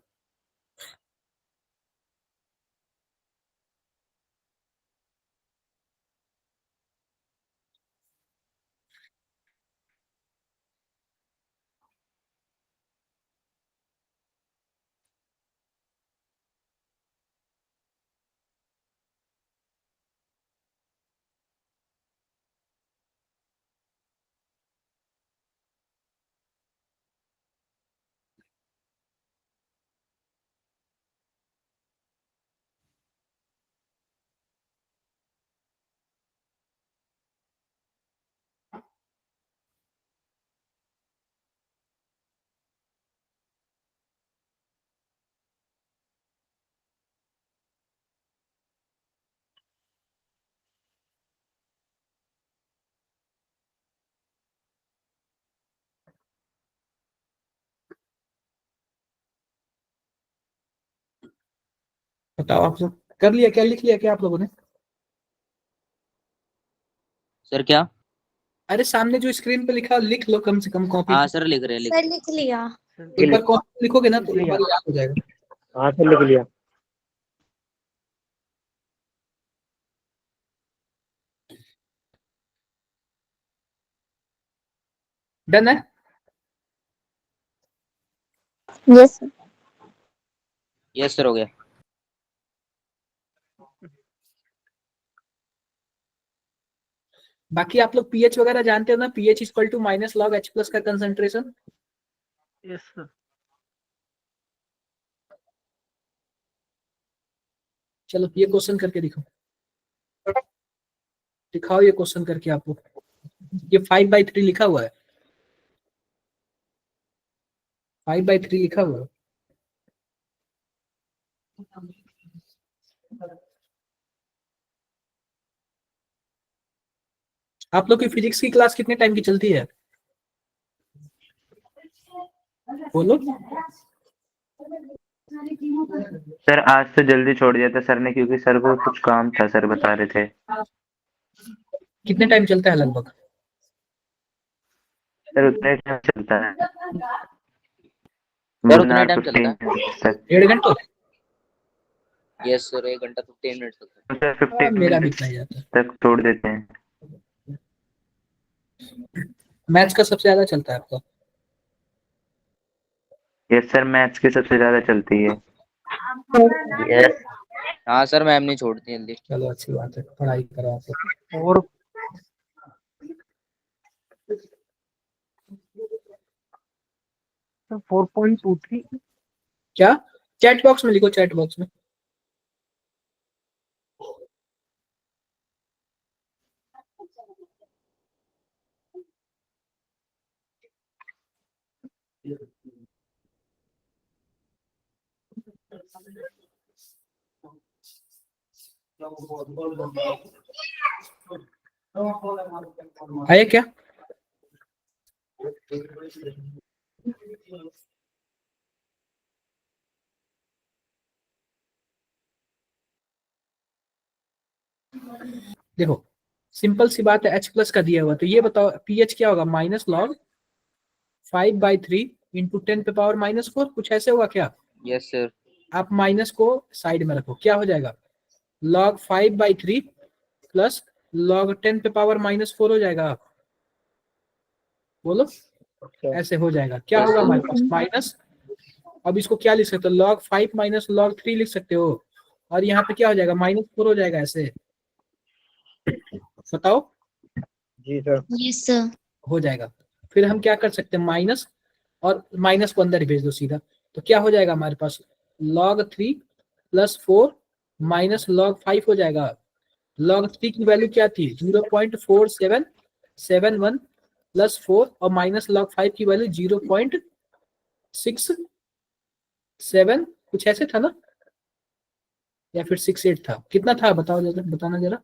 बताओ आप लोग कर लिया क्या, लिख लिया क्या आप लोगों ने? सर क्या? अरे सामने जो स्क्रीन पे लिखा लिख लो कम से कम कॉपी हाँ पे। सर लिख रहे हैं, लिख Sir, रहे हैं। लिख लिया। एक बार कॉपी लिखोगे ना तो एक बार याद हो जाएगा। हाँ सर लिख लिया। डन है। Yes sir. यस सर, हो गया। बाकी आप लोग पीएच वगैरह जानते हो ना, pH equal to minus log H plus का कंसंट्रेशन। Yes sir. चलो ये क्वेश्चन करके दिखाओ ये क्वेश्चन करके आपको। ये 5/3 लिखा हुआ है, 5/3 लिखा हुआ है। आप लोग की फिजिक्स की क्लास कितने टाइम की चलती है बोलो। सर आज तो जल्दी छोड़ दिया था सर ने, क्योंकि सर को कुछ काम था, सर बता रहे थे। कितने टाइम चलता है लगभग। सर उतने टाइम चलता है, सर 1 उतने आवर टाइम 15 चलता है। मिनट्स तक। 1.5 घंटे। यस सर, 1 घंटा 15 मिनट तक। तो सर हाँ, 15 मेरा भी मिनट इतना ही जाता है। तक छोड़ देते हैं। मैथ्स का सबसे ज्यादा चलता है आपका। यस सर, मैथ्स की सबसे ज्यादा चलती है। यस। हाँ सर, मैम नहीं छोड़ती जल्दी। चलो अच्छी बात है, पढ़ाई करो आप लोग। और 4.23। क्या चैट बॉक्स में लिखो, चैट बॉक्स में। है क्या। देखो सिंपल सी बात है, H प्लस का दिया हुआ, तो ये बताओ पीएच क्या होगा, माइनस लॉग 5/3 इंटू 10⁻⁻4, कुछ ऐसे होगा क्या। Yes sir. आप माइनस को साइड में रखो, क्या हो जाएगा, log 5/3 प्लस log 10⁻⁻4 हो जाएगा। बोलो ऐसे हो जाएगा, क्या होगा हमारे पास माइनस। अब इसको क्या लिख सकते हो, log 5 माइनस log 3 लिख सकते हो, और यहाँ पे क्या हो जाएगा, -4 हो जाएगा। ऐसे बताओ, जी सर। Yes sir. हो जाएगा। फिर हम क्या कर सकते हैं, माइनस और माइनस को अंदर ही भेज दो सीधा, तो क्या हो जाएगा हमारे पास, log 3 प्लस 4 माइनस log 5 हो जाएगा। log 3 की वैल्यू क्या थी, 0.4771 प्लस 4 और माइनस log 5 की वैल्यू 0.67 कुछ ऐसे था ना, या फिर 68 था, कितना था बताओ जरा, बताना जरा।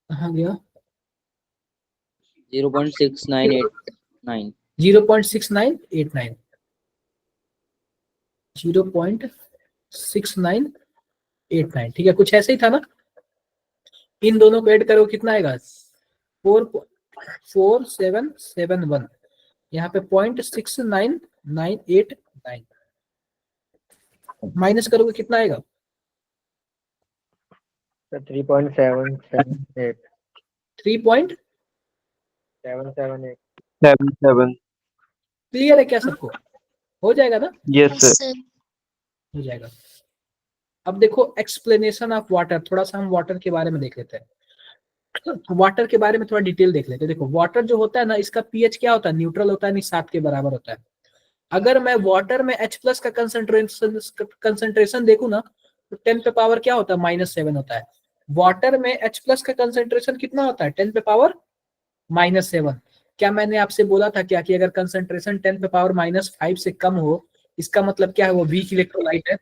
कहाँ गया, 0.6989। 0.6989, 0.6989, ठीक है, कुछ ऐसे ही था ना। इन दोनों को ऐड करो कितना आएगा, 44771, यहाँ पे 0.69989, माइनस करोगे कितना आएगा, सर 3.778। 3. 778। 7 क्लियर है क्या सबको, हो जाएगा ना, यस यस सर। सर। हो जाएगा। अब देखो एक्सप्लेनेशन ऑफ वाटर, थोड़ा सा हम वाटर के बारे में देख लेते हैं। वाटर के बारे में थोड़ा डिटेल देख लेते हैं। देखो वाटर जो होता है ना, इसका पीएच क्या होता है, न्यूट्रल होता है, नहीं 7 के बराबर होता है। अगर मैं वाटर में H प्लस का कंसंट्रेशन देखूं ना, तो 10 पे पावर क्या होता है, -7 होता है। वाटर में H प्लस का कंसंट्रेशन कितना होता है, 10 पे पावर -7। क्या मैंने आपसे बोला था क्या कि अगर कंसंट्रेशन 10 पे पावर -5 से कम हो, इसका मतलब क्या है, वो वीक इलेक्ट्रोलाइट है।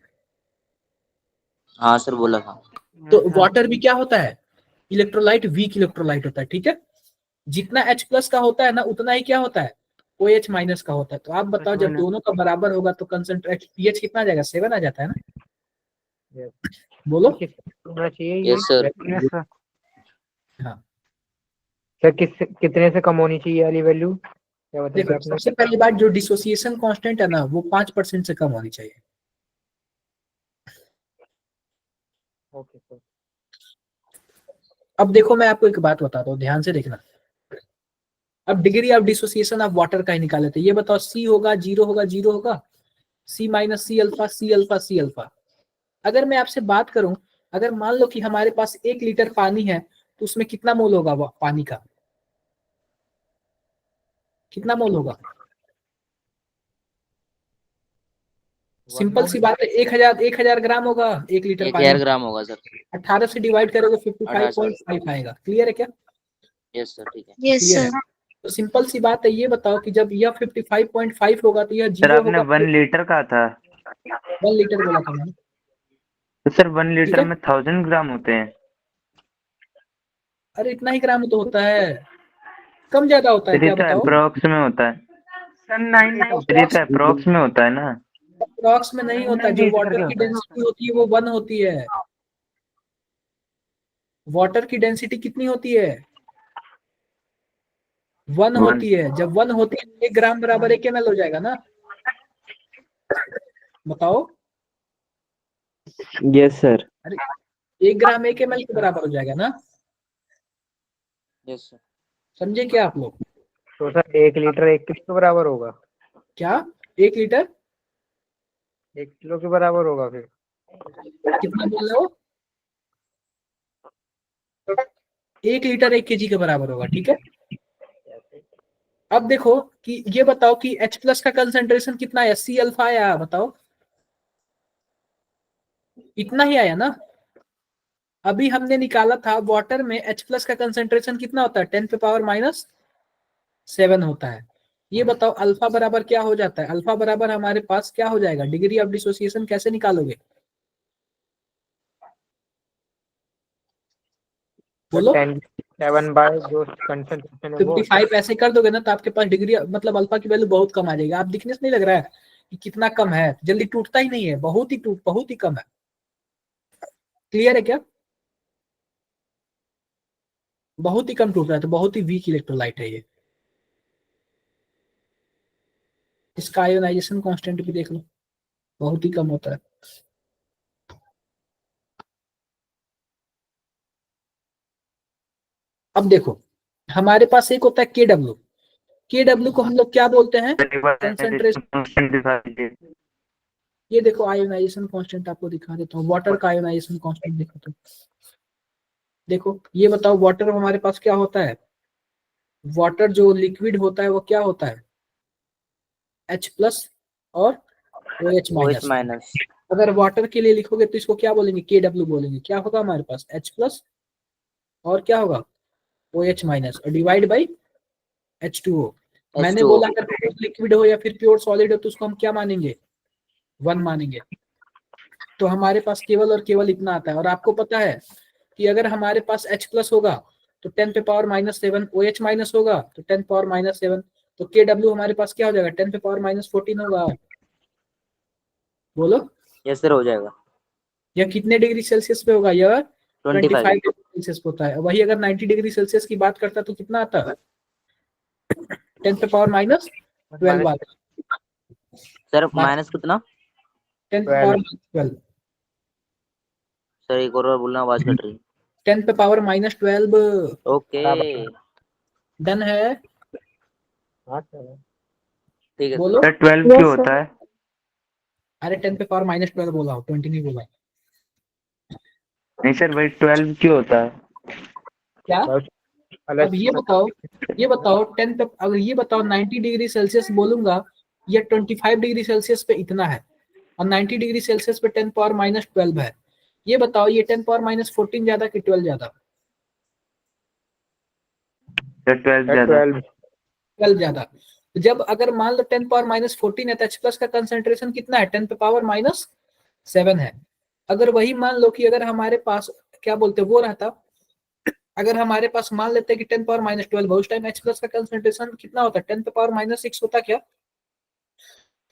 हाँ सर, बोला था। तो वाटर भी क्या होता है, इलेक्ट्रोलाइट, वीक इलेक्ट्रोलाइट होता है, ठीक है। जितना H प्लस का होता है ना, उतना ही क्या होता है, OH माइनस का होता है। तो आप बताओ जब दोनों का बराबर होगा तो कंसंट्रेट पीएच कितना आ जाएगा, 7 आ जाता है ना, बोलो। होना चाहिए ये। Yes sir. Yes sir. हाँ सर कितने से कम होनी चाहिए ये वाली वैल्यू, क्या बताया देखो आपने। सबसे पहली बात, जो डिसोसिएशन कांस्टेंट है ना, वो 5% से कम होनी चाहिए। Okay sir. अब देखो मैं आपको एक बात बताता हूँ, ध्यान से देखना। अब degree of dissociation of water का ही निकाले थे। ये बताओ सी होगा, जीरो होगा, जीरो होगा, सी माइनस सी अल्फा, सी अल्फा, सी अल्फा। अगर मैं आपसे बात करूं, अगर मान लो कि हमारे पास 1 लीटर पानी है तो उसमें कितना मोल होगा पानी का, कितना मोल होगा? सिंपल सी बात है, 1000 ग्राम होगा 1 लीटर 1000 पानी। ग्राम होगा सर। 18 से डिवाइड करोगे 18 से। 55.5 आएगा। क्लियर है क्या? यस सर, ठीक है। Yes, clear sir. है। तो सिंपल सी बात है, ये बताओ कि जब यह 55.5 होगा तो यह सर जीरो आपने होगा। 1 लीटर कहा था, 1 लीटर बोला था मैंने, तो सर 1 ठीक लीटर है। में 1000 ग्राम होते हैं। अरे इतना ही ग्राम तो होता है, कम ज्यादा होता है सर ये क्या तो बताओ? अप्रोक्स में होता है। सर ये तो अप्रोक्स में होता है ना। अप्रॉक्स में नहीं होता, जो वाटर की डेंसिटी होती है वो 1 होती है। वाटर की डेंसिटी कितनी होती है? 1 वन। होती है। जब 1 होती है 1 ग्राम बराबर 1 ml हो जाएगा ना। बताओ। Yes sir. अरे 1 ग्राम 1 ml के बराबर हो जाएगा ना। Yes sir. समझे क्या आप लोग? तो सर 1 लीटर 1 किलो के बराबर होगा? क्या 1 लीटर 1 किलो के बराबर होगा फिर? कितना बोल रहे हो? 1 लीटर 1 kg के बराबर होगा, ठीक है। अब देखो कि ये बताओ कि H प्लस का कंसेंट्रेशन कितना है? सी अल्फा आया, बताओ। इतना ही आया ना। अभी हमने निकाला था वाटर में H प्लस का कंसेंट्रेशन कितना होता है? 10⁻⁷ होता है। ये बताओ अल्फा बराबर क्या हो जाता है? अल्फा बराबर हमारे पास क्या हो जाएगा? डिग्री ऑफ डिसोसिएशन कैसे निकालोगे? बोलो। 10⁷ जो कंसंट्रेशन है वो 55 ऐसे कर दोगे ना तो आपके पास डिग्री मतलब अल्फा की वैल्यू बहुत कम आ जाएगी। आप दिखने से नहीं लग रहा है कि कितना कम है? जल्दी टूटता ही नहीं है, बहुत ही कम है। क्लियर है क्या? बहुत ही कम टूट रहा है, तो बहुत ही वीक इलेक्ट्रोलाइट है ये। इसका आयोनाइजेशन कांस्टेंट भी देख लो, बहुत ही कम होता है। अब देखो हमारे पास एक होता है KW। KW को हम लोग क्या बोलते हैं? कंसंट्रेशन। कांस्टेंट दिखा दीजिए। ये देखो आयोनाइजेशन कांस्टेंट आपको दिखा देता हूँ। वाटर का आयोनाइजेशन कांस्टेंट देखो तो देखो, ये बताओ वाटर हमारे पास क्या होता है? वाटर जो लिक्विड होता है वो क्या होता है? H प्लस और OH OH माइनस। माइनस। अगर वाटर के लिए लिखोगे तो इसको क्या बोलेंगे? KW बोलेंगे। क्या होगा हमारे पास? H प्लस और क्या होगा? OH माइनस और डिवाइड बाई H2O। मैंने H2O। बोला अगर प्योर लिक्विड हो या फिर प्योर सॉलिड हो तो उसको हम क्या मानेंगे? 1 मानेंगे। तो हमारे पास केवल और केवल इतना आता है। और आपको पता है कि अगर हमारे पास H प्लस होगा तो 10⁻⁷, OH माइनस होगा तो 10⁻⁷, तो KW हमारे पास क्या हो जाएगा? 10⁻⁻14 होगा। बोलो। यस सर, हो जाएगा। यह कितने डिग्री सेल्सियस पे होगा? यह 25 25। डिग्री सेल्सियस पे होता है। वही अगर 90 डिग्री सेल्सियस की बात करता तो कितना आता है? 10⁻⁻12 आता। सर माइनस कितना? 10⁻12। सर एक और बार बोलना, आवाज कट रही। 10⁻12। ओके। डन है? हाँ सर। ठीक है सर। बोलो। सर 12 क्यों Yes, sir. होता है? अरे 10⁻⁻12 बोला हो, 20 नहीं बोला। नहीं सर, भाई 12 क्यों होता है? क्या? अलग अब ये बताओ 10 पे, अगर ये बताओ 90 डिग्री सेल्सियस बोलूंगा, ये 25 डिग्री सेल्सियस पे इतना है और 90 डिग्री सेल्सियस पे 10⁻⁻12 है। ये बताओ ये 10⁻⁻14 ज्यादा कि 12 ज्यादा? सर 12 ज्यादा। 12। 12 ज्यादा। तो जब अगर मान लो 10⁻⁻14 है तो H प्लस का कंसेंट्रेशन कितना है? 10⁻⁻7 है। अगर वही मान लो कि अगर हमारे पास क्या बोलते वो रहता, अगर हमारे पास मान लेते हैं कि 10⁻⁻12 उस टाइम H प्लस का कंसेंट्रेशन कितना होता? 10⁻�6 होता क्या?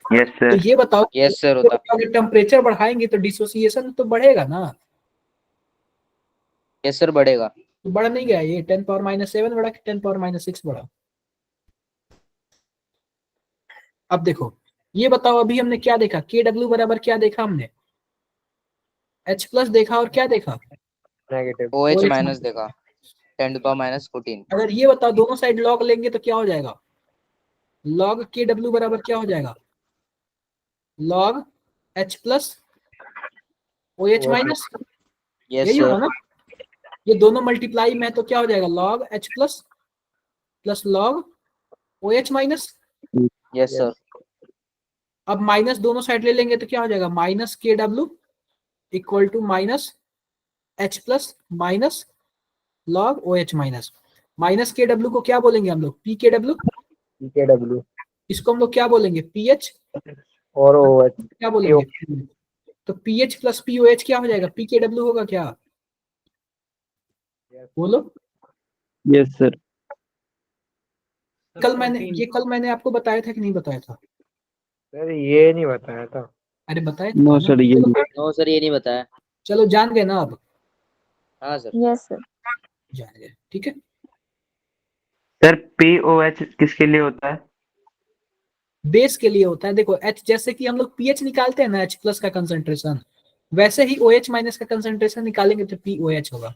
यस तो सर। ये बताओ, यस सर, होता। अगर टेम्परेचर बढ़ाएंगे तो डिसोसिएशन तो बढ़ेगा ना। यस सर, बढ़ेगा। तो बढ़ नहीं गया ये? 10⁻⁷ बढ़ा कि 10⁻�6 बढ़ा? अब देखो ये बताओ, अभी हमने क्या देखा? KW बराबर क्या देखा हमने? H प्लस देखा और क्या देखा? Negative. O H OH minus देखा 10⁻14। अगर ये बताओ दोनों साइड लॉग लेंगे तो क्या हो जाएगा? लॉग के डब्ल्यू बराबर क्या हो जाएगा? Log H plus O H minus, yes यही होगा सर। ना? ये दोनों मल्टीप्लाई में है तो क्या हो जाएगा? Log H plus plus log O H minus. Yes sir. अब माइनस दोनों साइड ले लेंगे तो क्या हो जाएगा? Minus K W equal to minus H plus minus log O H minus. Minus K W को क्या बोलेंगे हम लोग? पी के डब्ल्यू। के डब्ल्यू इसको हम लोग क्या बोलेंगे? PH. और ओ एच। क्या बोलेंगे? तो pH plus P O H क्या हो जाएगा? पी के डब्ल्यू होगा क्या? बोलो। Yes sir. कल मैंने आपको बताया था कि नहीं बताया था? सर ये नहीं बताया था। अरे बताया नो था ना? सर, ये नो सर ये नहीं बताया। चलो जान गए ना अब? हाँ सर। Yes sir. जान गए, ठीक है। सर POH किसके लिए होता है? बेस के लिए होता है। देखो H जैसे कि हम लोग पीएच निकालते हैं ना, H प्लस का कंसंट्रेशन, वैसे ही OH माइनस का कंसंट्रेशन निकालेंगे तो POH होगा।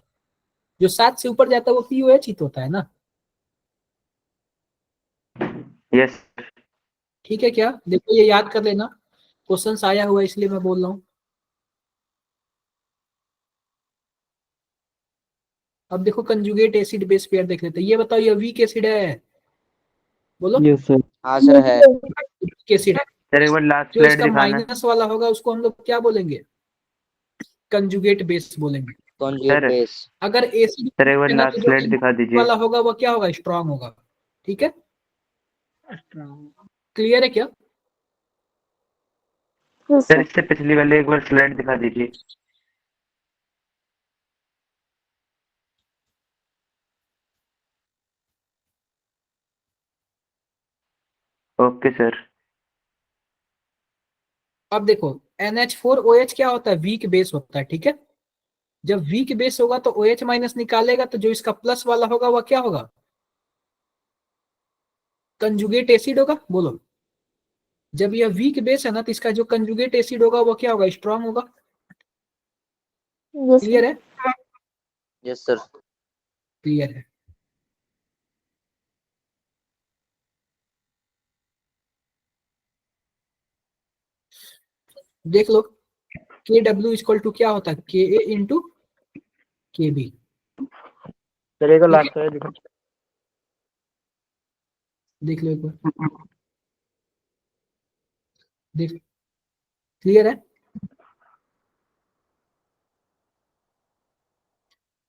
जो 7 से ऊपर जाता है वो POH ही तो होता है ना? यस। ठीक है क्या? देखो ये याद कर लेना, क्वेश्चन आया हुआ है इसलिए मैं बोल रहा हूँ। अब देखो कंजुगेट एसिड बेस पेयर देख लेते हैं। ये बताओ ये वीक एसिड है? बोलो। Yes sir. हाँ सर है। वीक एसिड है। सर एक बार लास्ट जो स्लाइड इसका दिखाना। माइनस वाला होगा उसको हम लोग क्या बोलेंगे? कंजुगेट बेस बोलेंगे। Conjugate sir base. अगर एसिड सर एक बार है ना तो लास्ट जो स्लाइड दिखा दीजिए। वाला होगा वो क्या होगा? स्ट्रांग होगा। ठीक है, क्लियर है क्या? Yes sir sir. इससे पिछली वाली एक बार स्लाइड दिखा दीजिए। Okay sir. अब देखो NH4OH क्या होता है? वीक बेस होता है, ठीक है। जब वीक बेस होगा तो OH माइनस निकालेगा तो जो इसका प्लस वाला होगा वह क्या होगा? कंजुगेट एसिड होगा। बोलो। जब यह वीक बेस है ना तो इसका जो कंजुगेट एसिड होगा वो क्या होगा? स्ट्रांग होगा। Yes clear sir. है? Yes sir. क्लियर है। देख लो के डब्ल्यू इक्वल टू क्या होता है? के ए इंटू के बी। चलेगा ठीक है, लास्ट स्लाइड दिखा। देख लो एक बार। देख, क्लियर है?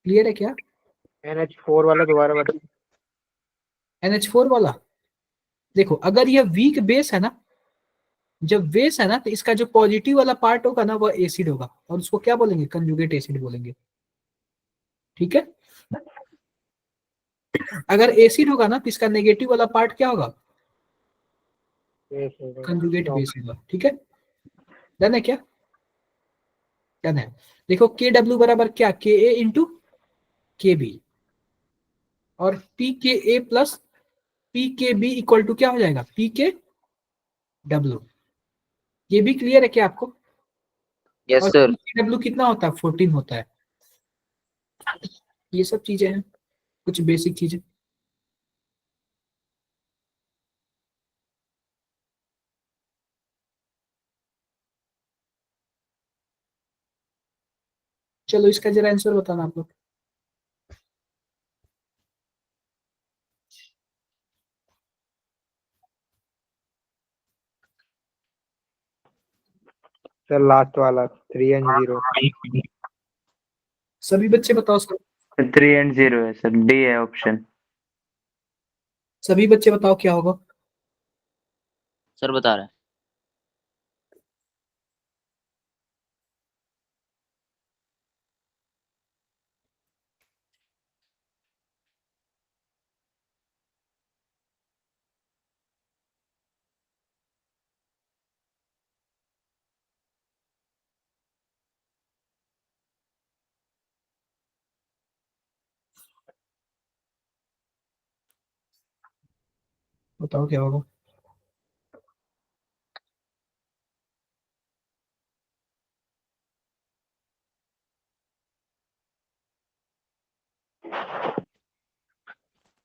क्लियर है क्या? NH4 वाला दोबारा बता। NH4 वाला देखो, अगर यह वीक बेस है ना, जब बेस है ना तो इसका जो पॉजिटिव वाला पार्ट होगा ना वह एसिड होगा और उसको क्या बोलेंगे? कंजुगेट एसिड बोलेंगे। ठीक है, अगर एसिड होगा ना तो इसका नेगेटिव वाला पार्ट क्या होगा? कंजुगेट बेस होगा। ठीक है, डन है क्या? डन है। देखो के डब्ल्यू बराबर क्या? के ए इंटू के बी, और पी के ए प्लस पी के बी इक्वल टू क्या हो जाएगा? पी के डब्ल्यू। ये भी क्लियर है क्या आपको? यस और सर। पी के डब्ल्यू कितना होता है? 14 होता है। ये सब चीजें हैं, कुछ बेसिक चीजें। चलो इसका जरा आंसर बताना आप लोग। सर लास्ट वाला 3 and 0। सभी बच्चे बताओ सर। 3 and 0 है सर, डी है ऑप्शन। सभी बच्चे बताओ क्या होगा? सर बता रहे हैं। बताओ क्या होगा?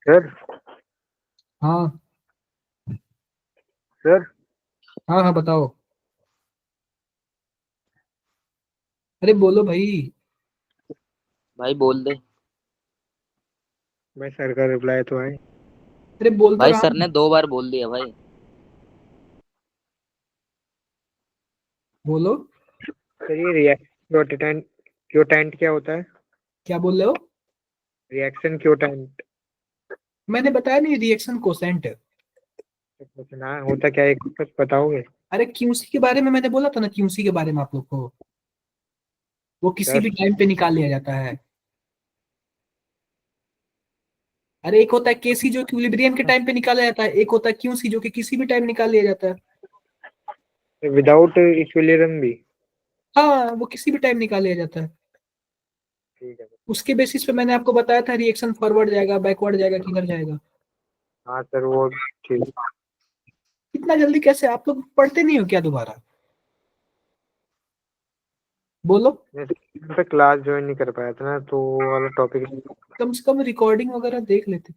सर हाँ सर हाँ हाँ बताओ। अरे बोलो भाई। भाई बोल दे। भाई सर का रिप्लाई तो है। अरे बोल तो भाई रहा सर हूँ। ने 2 बार बोल दिया भाई। बोलो। सर ये रिएक्शन क्योटेंट क्या होता है? क्या बोल रहे हो? रिएक्शन क्योटेंट मैंने बताया नहीं, रिएक्शन कोसेंट। ना होता क्या है, कुछ बताओगे? अरे क्यूसी के बारे में मैंने बोला था ना, क्यूसी के बारे में आप लोग को। वो किसी सर भी टाइम पे निकाल लिया जाता है। अरे एक होता है केसी जो इक्विलिब्रियम के टाइम पे निकाला जाता है, एक होता है क्यूसी जो कि किसी भी टाइम निकाल लिया जाता है। विदाउट इक्विलिब्रियम भी? हाँ वो किसी भी टाइम निकाल लिया जाता है। ठीक है। उसके बेसिस पे मैंने आपको बताया था रिएक्शन फॉरवर्ड जाएगा, बैकवर्ड जाएगा, किधर जाएगा। हाँ सर वो ठीक। इतना जल्दी कैसे, आप लोग पढ़ते नहीं हो क्या दोबारा? बोलो। मैं क्लास ज्वाइन नहीं कर पाया था ना, तो वो वाला टॉपिक। कम से कम रिकॉर्डिंग वगैरह देख लेते।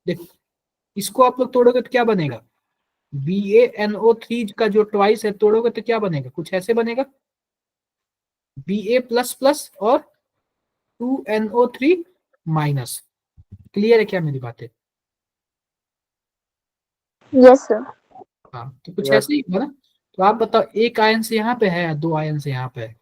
देखो इसको आप लोग तोड़ोगे तो क्या बनेगा? BaNO3 का जो ट्वाइस है तोड़ोगे तो क्या बनेगा? कुछ ऐसे बनेगा, Ba++ और 2NO3 माइनस। क्लियर है क्या मेरी बातें? Yes sir. हाँ तो कुछ यस ऐसे ही होगा ना। तो आप बताओ, एक आयन से यहाँ पे है या 2 आयन से यहाँ पे है?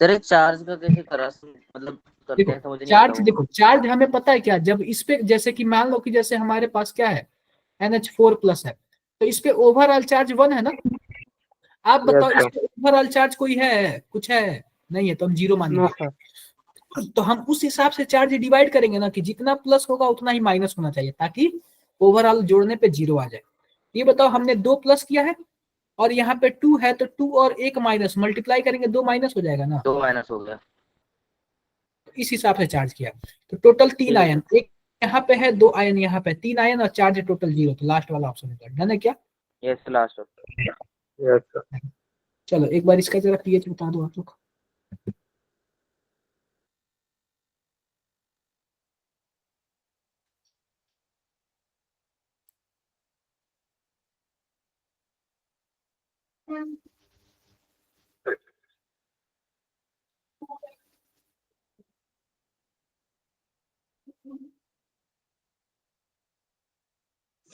सर ये चार्ज का कैसे करा, मतलब करते देखो हैं, समझ नहीं आता चार्ज, वो। देखो चार्ज हमें पता है क्या, जब इस पे जैसे कि मान लो कि जैसे हमारे पास क्या है, NH4+ है, तो इस पे ओवरऑल चार्ज 1 है ना। आप यस बताओ इस सर। पे ओवरऑल चार्ज कोई है, कुछ है? नहीं है तो हम जीरो नो मानेंगे। सर। तो हम उस हिसाब से चार्ज डिवाइड करेंगे ना कि जितना प्लस होगा उतना ही माइनस होना चाहिए, ताकि ओवरऑल जोड़ने पे जीरो आ जाए। ये बताओ हमने 2 प्लस किया है और यहाँ पे 2 है, तो 2 और 1 माइनस मल्टीप्लाई करेंगे, 2 माइनस हो जाएगा ना। 2 माइनस हो गया। तो इस हिसाब से चार्ज किया। तो टोटल 3 ठीक है आयन, सर। एक यहाँ पे है, 2 आयन यहाँ पे, 3 आयन और चार्ज टोटल जीरो, तो लास्ट वाला ऑप्शन होगा, डन है क्या? Yes last. Yes sir. चलो एक बार इसका जरा पीएच बता दो आप लोग।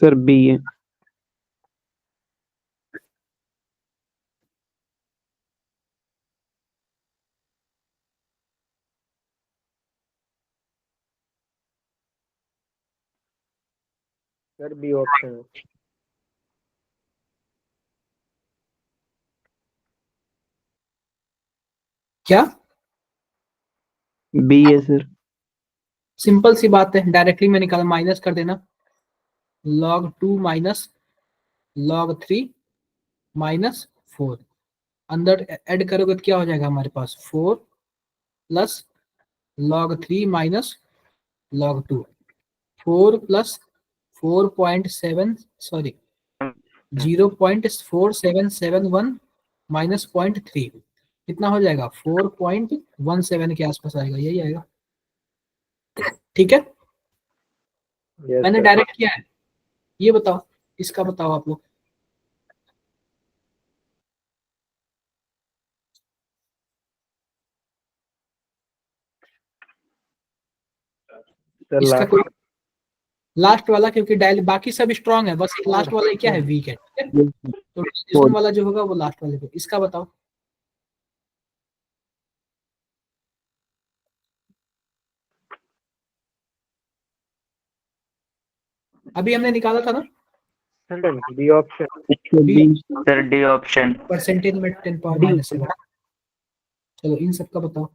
सर बी है। सर बी ऑप्शन है। क्या? बी है सर। सिंपल सी बात है, डायरेक्टली में निकाल, माइनस कर देना। log 2 माइनस log 3 माइनस 4, अंदर ऐड करोगे तो क्या हो जाएगा हमारे पास, 4 plus log 3 minus log 2, 4 plus 4.7, sorry 0.4771 minus 0.3, कितना हो जाएगा? 4.17 के आसपास आएगा, यही आएगा। ठीक है, यस मैंने सर। डायरेक्ट किया है। ये बताओ, इसका बताओ आप लोग। सर इसका कोई लास्ट। लास्ट वाला, क्योंकि डायल बाकी सब स्ट्रांग है, बस लास्ट वाला ही क्या है, वीक है, ठीक है। तो डिसीजन वाला जो होगा वो लास्ट वाले को। इसका बताओ। अभी हमने निकाला था ना, sir B option. B, B. Sir D option. Percentage में 10 डी। पावर -7। चलो इन सब का बताओ।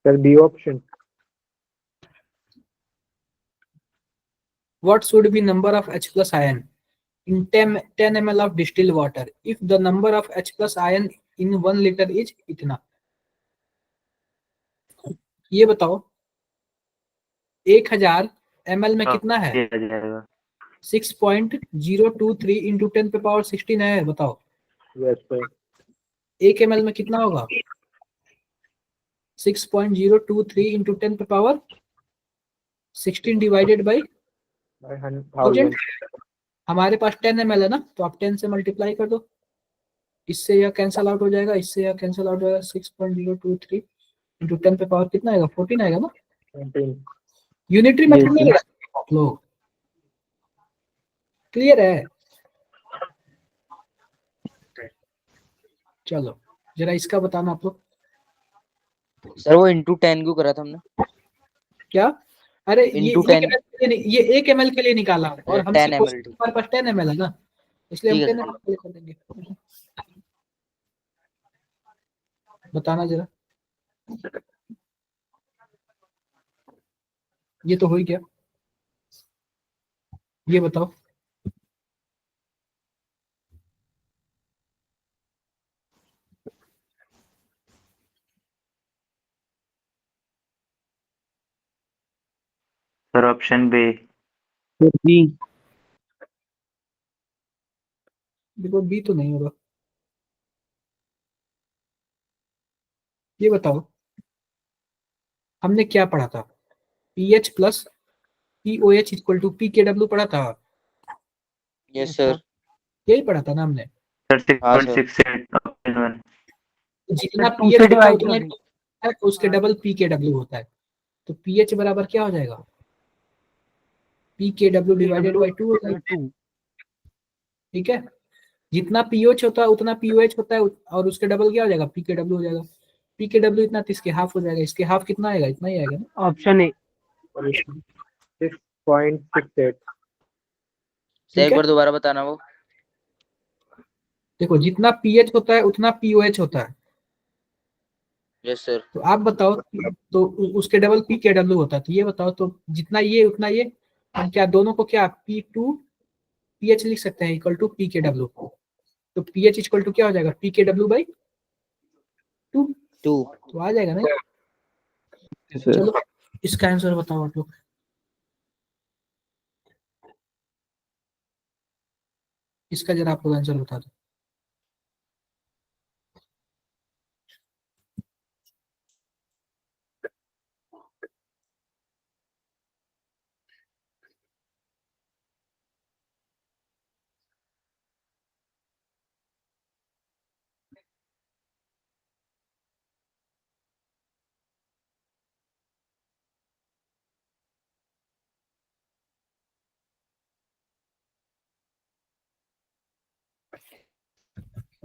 Sir B option. What should be number of H plus ion in 10 ml of distilled water if the number of H plus ion in 1 liter is इतना? ये बताओ 1000 ml में कितना है? ये आ जाएगा 6.023 इंटू 10 पे पावर 16 है, बताओ यस सर। 1 ml में कितना होगा? 6.023 इंटू 10 पे पावर 16 डिवाइडेड बाई बाय 1000। 1000। हमारे पास 10 ml है ना, तो आप 10 से मल्टीप्लाई कर दो, इससे यह कैंसल आउट हो जाएगा, इससे यह कैंसल आउट हो जाएगा। 6.023 इंटू 10 पे पावर कितना आएगा? 14 आएगा ना। 17। यूनिटरी Yes, मेथड में sir. आप लोग क्लियर है? चलो जरा इसका बताना आप लोग। सर वो इंटू 10 क्यों करा था हमने? क्या? अरे ये Into 10 ये 1 ml के लिए निकाला, और अच्छा, हमसे 10 ml, ठीक हमारे पास 10 ml है ना, इसलिए हम ठीक है 10 ml के लिए कर देंगे। बताना जरा। ये तो हो ही गया, ये बताओ। Sir option B. Sir B. देखो बी तो नहीं होगा। ये बताओ हमने क्या पढ़ा था? PH plus pOH equal to पी के डब्ल्यू पढ़ा था, यस सर। यही पढ़ा था ना हमने। सर हाँ सर। 6.68 ऑप्शन 1। जितना पीएच होता है उतना है, उसके डबल पी के डब्ल्यू होता है, तो पीएच बराबर क्या हो जाएगा? पी के डब्ल्यू डिवाइडेड बाई 2 हो जाएगा। ठीक है, जितना पीओएच होता है उतना पीओएच होता है, और उसके डबल क्या हो जाएगा? पी के डब्ल्यू हो जाएगा। पी के डब्ल्यू इतना, तो इसके हाफ हो जाएगा, इसके हाफ कितना आएगा? इतना ही आएगा ना। Option A. 6.68। सर ठीक एक है, बार दोबारा बताना वो। देखो जितना पीएच होता है उतना पीओएच होता है, यस सर। तो आप बताओ, तो उसके डबल पी के डब्ल्यू होता है, तो ये बताओ, तो जितना ये उतना ये, हम क्या दोनों को क्या पी टू पीएच लिख सकते हैं इक्वल टू पी के डब्ल्यू। तो पीएच इक्वल टू क्या हो जाएगा? पी के डब्ल्यू बाई 2, 2। तो आ जाएगा ना। Yes, sir. चलो इसका आंसर बताओ आप लोग। इसका जरा आप लोग आंसर बता दो।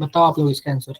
बताओ आप लोग इसका आंसर।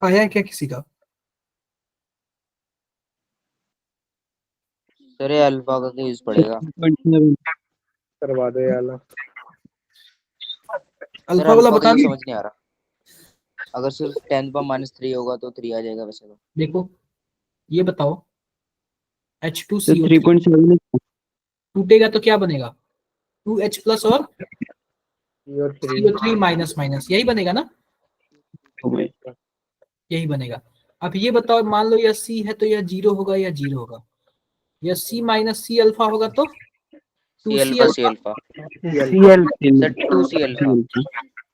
आया है क्या किसी का? सर ये अल्फा का यूज पड़ेगा। 3.7 करवा दो यार। सर अल्फा वाला अल्फा का बता यूज दी। समझ नहीं आ रहा। अगर सिर्फ 10⁻³ होगा तो 3 आ जाएगा वैसे तो। देखो ये बताओ, तो H2CO3 3.7 टूटेगा तो क्या बनेगा? 2H प्लस और CO3 CO3 माइनस माइनस, यही बनेगा ना? हो गए। यही बनेगा। अब ये बताओ, मान लो यह C है तो यह 0 होगा या 0 होगा? यह C माइनस C अल्फा होगा तो सी 2C अल्फा सी alpha, alpha CL sir 2C alpha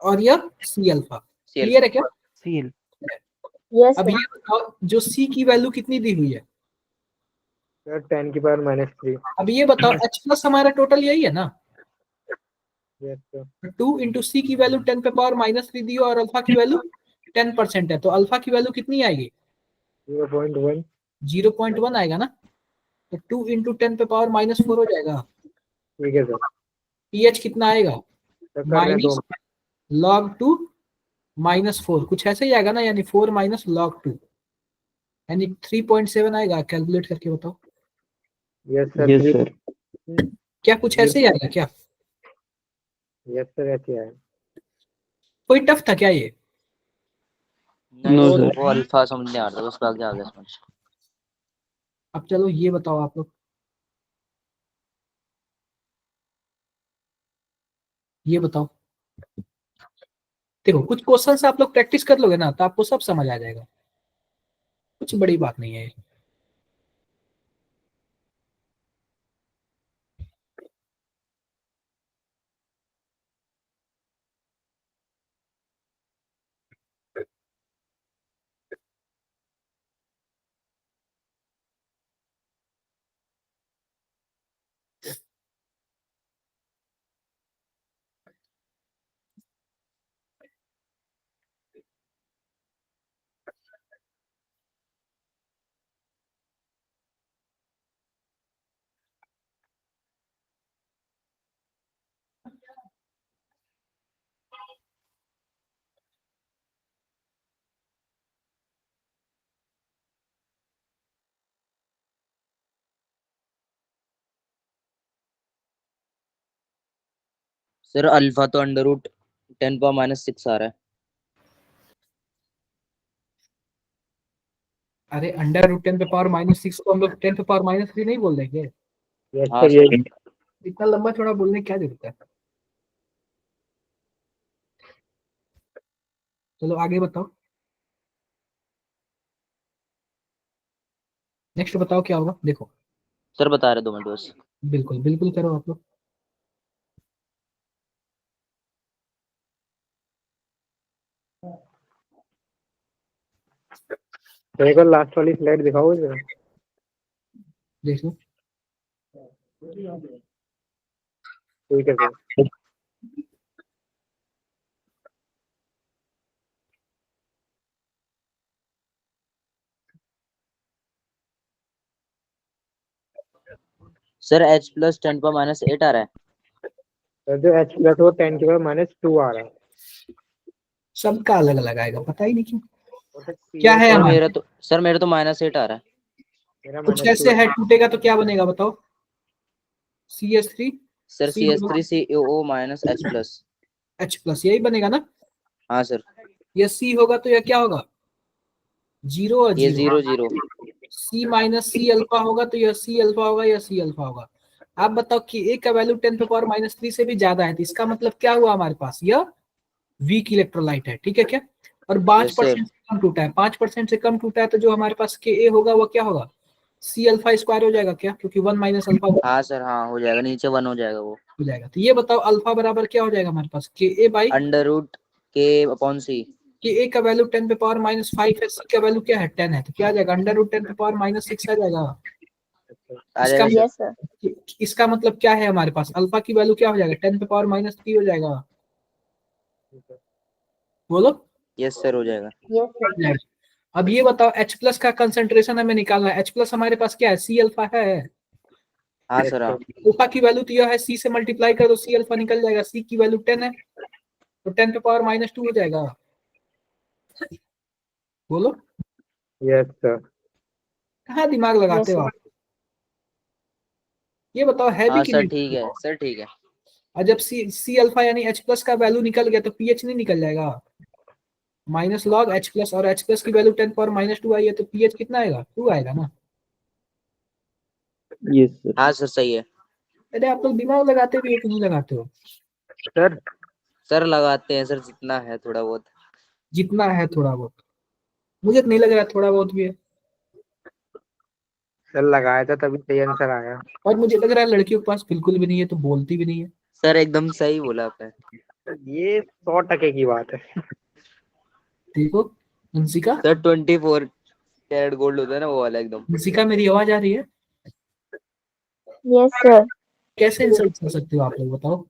और यह C alpha. C clear alpha. है क्या? CL यस अब सर। ये बताओ, जो C की वैल्यू कितनी दी हुई है? सर 10⁻³ अब ये बताओ, H प्लस हमारा टोटल यही है ना? यस सर 2 इंटू सी की वैल्यू 10⁻³ दी और अल्फा की वैल्यू 10% है, तो अल्फा की वैल्यू कितनी आएगी? 0.1 0.1 आएगा ना? तो 2 इंटू 10⁻⁻4 हो जाएगा। ठीक है सर। पीएच कितना आएगा? सर कर रहे हैं 2 माइनस log 2 -4, कुछ ऐसे ही आएगा ना, यानी 4 माइनस log 2, यानी 3.7 आएगा। कैलकुलेट करके बताओ। Yes sir yes 3 sir. क्या कुछ ऐसे ही आएगा क्या? यस सर ऐसे है। कोई टफ था क्या ये? नहीं नो सर सर। वो अल्फा समझ नहीं आ रहा था, उसके आगे आ गया समझ। अब चलो ये बताओ आप लोग, ये बताओ। देखो कुछ क्वेश्चन से आप लोग प्रैक्टिस कर लोगे ना तो आपको सब समझ आ जाएगा, कुछ बड़ी बात नहीं है ये। सर अल्फा तो √10⁻⁶ आ रहा है। अरे अंडर√10⁻⁻6 को हम लोग 10⁻³ नहीं बोल देंगे? यस हाँ सर सर। यही। इतना लंबा चौड़ा बोलने की क्या जरूरत है? चलो आगे बताओ, नेक्स्ट बताओ क्या होगा। देखो सर बता रहे 2 मिनट बस। बिल्कुल बिल्कुल करो आप लोग। तो एक बार लास्ट वाली स्लाइड दिखाओ जरा। देखो ठीक है सर। सर H प्लस 10⁻⁸ आ रहा है। सर जो H प्लस वो 10⁻² आ रहा है। सबका अलग अलग आएगा, पता ही नहीं क्यों। और सर क्या है CO सर हमारे? मेरा तो -8 आ रहा है। मेरा कुछ -2 ऐसे है। है, टूटेगा तो क्या बनेगा बताओ? CS3 sir CH3COO -H plus. H plus, यही बनेगा ना? हाँ सर। ये C होगा तो यह क्या होगा? 0 और ये 0। 0 0। C माइनस C अल्फा होगा तो यह C अल्फा होगा या C अल्फा होगा? आप बताओ कि A का वैल्यू 10⁻³ से भी ज्यादा है, तो इसका मतलब क्या हुआ? हमारे पास यह वीक इलेक्ट्रोलाइट है, ठीक है क्या? और 5% यस सर। से कम टूटा है, 5% से कम टूटा है, तो जो हमारे पास Ka होगा वो क्या होगा? C अल्फा स्क्वायर हो जाएगा क्या? क्योंकि 1 माइनस अल्फा हाँ सर हाँ हो जाएगा, नीचे 1 हो जाएगा वो। हो जाएगा। तो ये बताओ अल्फा बराबर क्या हो जाएगा हमारे पास? Ka by √K/C। A का वैल्यू 10⁻⁵ है, C का वैल्यू क्या है? 10 है, तो क्या आ जाएगा? √10⁻⁶ आ जाएगा। आ इसका जाएगा सर। Yes sir. इसका मतलब क्या है? हमारे पास अल्फा की वैल्यू क्या हो जाएगा? 10⁻³ हो जाएगा। बोलो। यस सर हो जाएगा। Yes sir. अब ये बताओ H प्लस का कंसंट्रेशन हमें निकालना है। H प्लस हमारे पास क्या है? C अल्फा है। हाँ सर हाँ। अल्फा की वैल्यू तो यह है, C से मल्टीप्लाई कर दो, C अल्फा निकल जाएगा। C की वैल्यू 10 है तो 10⁻² हो जाएगा। बोलो, यस सर। कहाँ दिमाग लगाते Yes, हो sir. आप? ये बताओ है भी हाँ कि सर नहीं? ठीक है, सर ठीक है। और जब सी अल्फा यानी H प्लस का वैल्यू निकल गया तो पीएच नहीं निकल जाएगा? माइनस लॉग H प्लस, और H प्लस की वैल्यू 10⁻⁻² आई है तो पीएच कितना आएगा? 2 आएगा ना। Yes sir. हाँ सर सही है। अरे आप लोग दिमाग लगाते भी हो कि नहीं लगाते हो? सर सर लगाते हैं सर, जितना है थोड़ा बहुत। जितना है थोड़ा बहुत, मुझे तो नहीं लग रहा थोड़ा बहुत भी है। सर लगाया था तभी सही आंसर आया। और मुझे लग रहा है लड़कियों के पास बिल्कुल भी नहीं है तो बोलती भी नहीं है। सर एकदम सही बोला आपने। ये 100% की बात है। देखो अंशिका, सर 24 कैरेट गोल्ड होता है ना, वो वाला एकदम। अंशिका मेरी आवाज आ रही है? Yes, sir. कैसे इंसल्ट कर सकते हो आप लोग बताओ?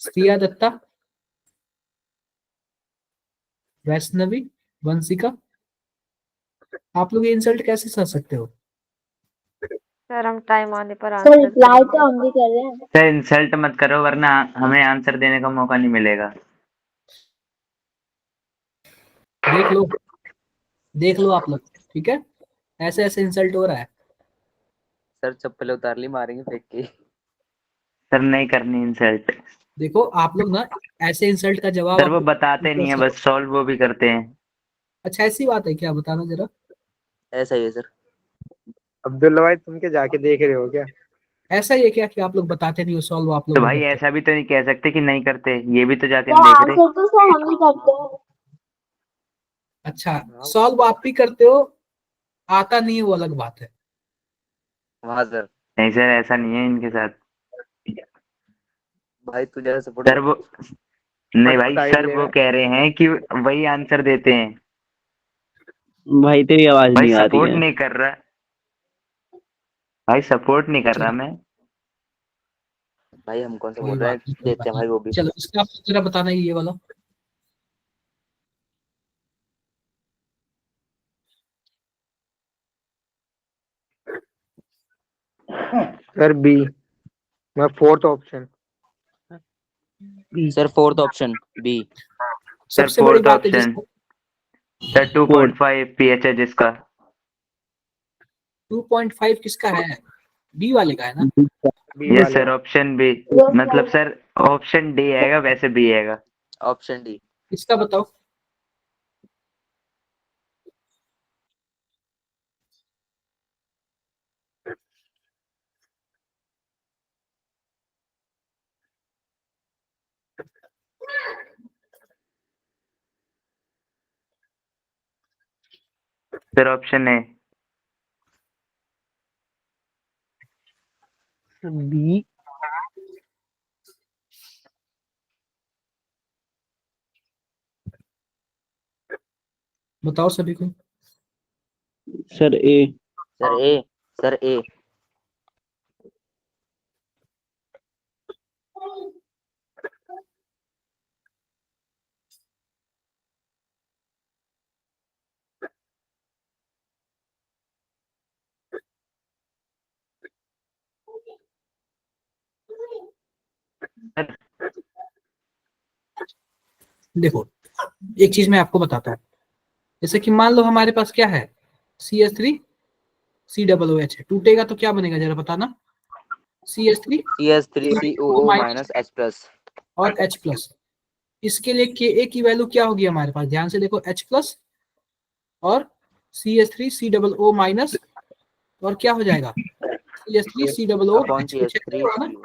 स्त्रिया दत्ता, वैष्णवी, वंशिका, आप लोग ये इंसल्ट कैसे कर सकते हो? सर हम टाइम आने पर Sir, आंसर reply तो करेंगे। हम भी कर रहे हैं. सर इंसल्ट मत करो वरना हमें आंसर देने का मौका नहीं मिलेगा। देख लो, देख लो आप लोग, ठीक है? ऐसे ऐसे इंसल्ट हो रहा है। सर चप्पल उतार ली, मारेंगे फेंक के। सर नहीं करनी इंसल्ट। देखो आप लोग ना, ऐसे इंसल्ट का जवाब सर वो आप बताते नहीं है, बस सॉल्व वो भी करते हैं। अच्छा ऐसी बात है क्या? बताना जरा। ऐसा ही है सर। अब्दुल्ला भाई तुम के जाके देख रहे हो क्या? ऐसा ही है क्या कि आप लोग बताते नहीं हो, सॉल्व आप लोग तो नहीं भाई करते? ऐसा भी तो नहीं कह सकते कि नहीं करते, ये भी तो जाके Sir, देख रहे। answer तो sir हम ही करते हैं. अच्छा, सॉल्व आप भी करते हो, आता नहीं है वो अलग बात है। हाँ सर। नहीं सर ऐसा नहीं है इनके साथ। भाई तू ज्यादा सपोर्ट सर वो नहीं भाई, साइड सर ले वो रहा कह रहे हैं कि वही आंसर देते हैं। भाई तेरी आवाज भाई नहीं आ रही सपोर्ट है। नहीं कर रहा, भाई सपोर्ट नहीं कर रहा मैं। भाई हम कौन सा कोई बोल रहे बात हैं, नहीं, कोई देते बात हैं नहीं। भाई वो भी। चलो इसका आप जरा बताना ये वाला। सर बी, मैं fourth option. Sir fourth option B. Sir सबसे बड़ी फोर्थ बात है ऑप्शन। जिसको सर 2.5 पीएच है जिसका। 2.5 किसका है? बी वाले का है ना? बी यस वाले सर ऑप्शन बी। Yes, मतलब sir. सर ऑप्शन डी आएगा, वैसे बी आएगा। Option D. इसका बताओ। Sir option A. बी। बताओ सभी को। सर ए। सर ए। सर ए। देखो एक चीज मैं आपको बताता हूँ, जैसे कि मान लो हमारे पास क्या है, CH3COOH है, टूटेगा तो क्या बनेगा जरा बताना? CH3 CH3COO minus minus H plus. और H प्लस। इसके लिए Ka की वैल्यू क्या होगी हमारे पास? ध्यान से देखो, H प्लस और CH3COO माइनस, और क्या हो जाएगा? CH3COO अपॉन H कुछ ऐसा होगा ना? CH3।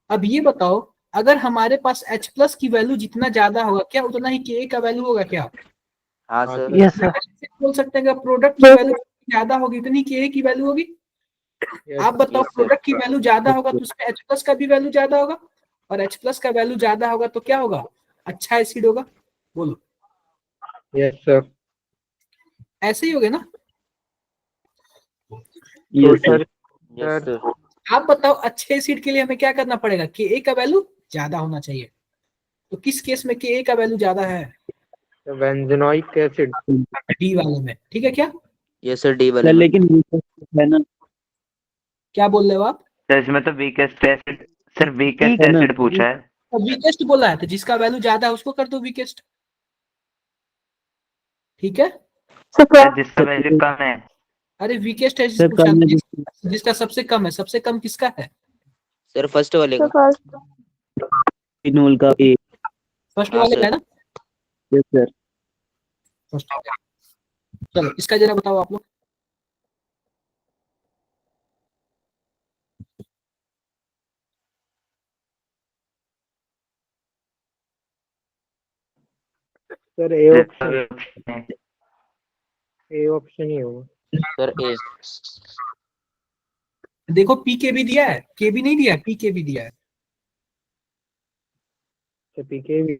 अब ये बताओ, अगर हमारे पास H प्लस की वैल्यू जितना ज्यादा होगा, क्या उतना ही Ka का वैल्यू होगा क्या? हाँ हाँ सर। सर। Yes sir. ऐसे बोल सकते हैं कि प्रोडक्ट की वैल्यू ज्यादा होगी उतनी Ka की वैल्यू होगी। आप बताओ, Yes, sir. प्रोडक्ट की वैल्यू ज्यादा होगा तो उसमें H प्लस का भी वैल्यू ज्यादा होगा, और H प्लस का वैल्यू ज्यादा होगा तो क्या होगा? अच्छा एसिड होगा। बोलो, यस सर। ऐसे ही होगे ना? तो yes sir. Sir yes sir sir. आप बताओ, अच्छे एसिड के लिए हमें क्या करना पड़ेगा? Ka का वैल्यू ज्यादा होना चाहिए, तो किस केस में Ka का वैल्यू ज्यादा है? Benzoic acid. डी वाले में, ठीक है क्या? यस सर डी वाले सर में। लेकिन है ना। क्या बोल रहे हो आप? सर इसमें तो वीकेस्ट एसिड, सर वीकेस्ट है ना। एसिड पूछा है। वीकेस्ट बोला है तो जिसका वैल्यू ज्यादा है उसको कर दो वीकेस्ट। ठीक है। सर सर जिसका वैल्यू कम है। अरे वीकेस्ट है सर पूछा, कम में जिसका सबसे कम है, सबसे कम किसका है? सर फर्स्ट वाले का। फर्स्ट फिनोल का ए। फर्स्ट हाँ वाले का सर। है ना? Yes sir. फर्स्ट। चलो इसका जरा बताओ आप लोग। सर ए जिसका ऑप्शन, भी option है। ए ऑप्शन ही होगा। सर ए। देखो पी के भी दिया है, के भी नहीं दिया, पी के भी दिया है। तो पीके भी।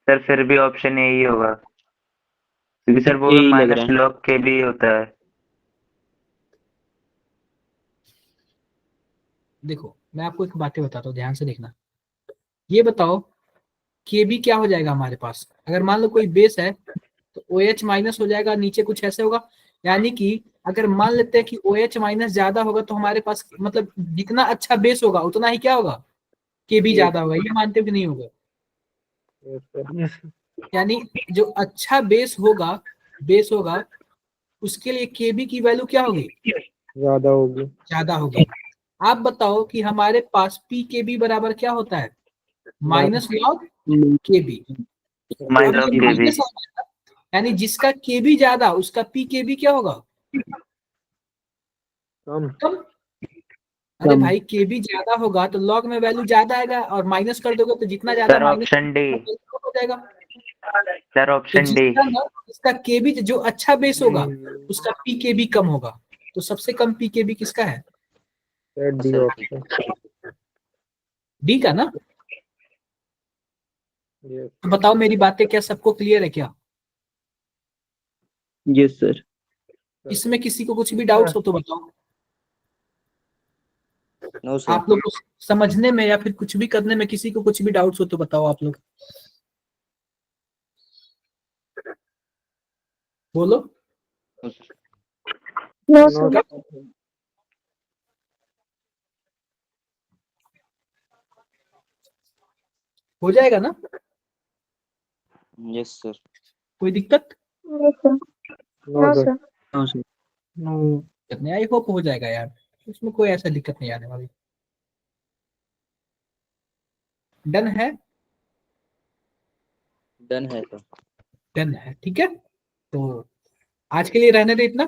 सर फिर भी ऑप्शन ए ही होगा, क्योंकि सर वो ए भी ही लग माइनस रहा है। लॉग के भी होता है। देखो मैं आपको एक बातें बताता हूँ, ध्यान से देखना। ये बताओ के बी क्या हो जाएगा हमारे पास, अगर मान लो कोई बेस है तो ओ एच माइनस हो जाएगा, नीचे कुछ ऐसे होगा। यानी कि अगर मान लेते हैं कि ओ एच माइनस ज्यादा होगा तो हमारे पास मतलब जितना अच्छा बेस होगा उतना ही क्या होगा, के बी ज्यादा होगा। ये मानते हो कि नहीं होगा? यानी जो अच्छा बेस होगा उसके लिए के बी की वैल्यू क्या होगी, ज्यादा होगी। ज्यादा होगी। आप बताओ कि हमारे पास पी के बी बराबर क्या होता है, माइनस लॉग के बी। अब माइनस ये लॉग के भी। माइनस यानी जिसका के बी ज्यादा उसका पी के बी क्या होगा, कम। कम। अरे कम। भाई के बी ज्यादा होगा तो लॉग में वैल्यू ज्यादा आएगा, और माइनस कर दोगे तो जितना ज्यादा सर माइनस ऑप्शन डी। हो जाएगा। सर तो ऑप्शन डी। जिसका ना जिसका के बी जो अच्छा बेस होगा उसका पी के बी कम होगा। तो सबसे कम पी के बी किसका है, sir D sir option. D का ना? यस। तो बताओ मेरी बातें क्या सबको क्लियर है क्या? Yes sir. इसमें किसी को कुछ भी डाउट्स हो तो बताओ। No sir. आप लोग को समझने में या फिर कुछ भी करने में किसी को कुछ भी डाउट्स हो तो बताओ आप लोग, बोलो। No no sir. हो जाएगा ना? Yes sir. कोई दिक्कत? Yes sir. No no sir. Sir. हाँ सर। दिक्कत नहीं, आई होप हो जाएगा यार, इसमें कोई ऐसा दिक्कत नहीं आने वाली। डन है? डन है सर। डन है, ठीक है। तो आज के लिए रहने दे इतना।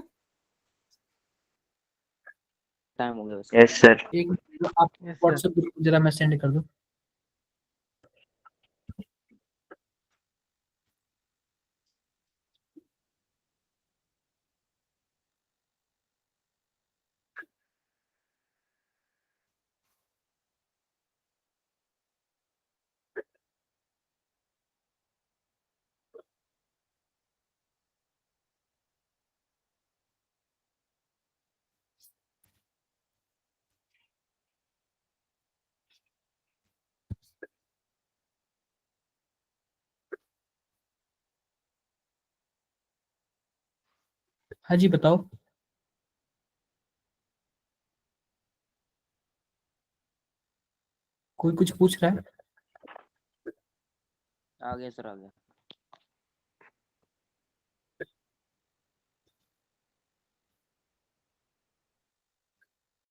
टाइम हो गया बस। Yes sir. एक आप व्हाट्सएप ग्रुप जरा मैं सेंड कर दूं। हाँ जी बताओ। कोई कुछ पूछ रहा है? आ गया सर, आ गया।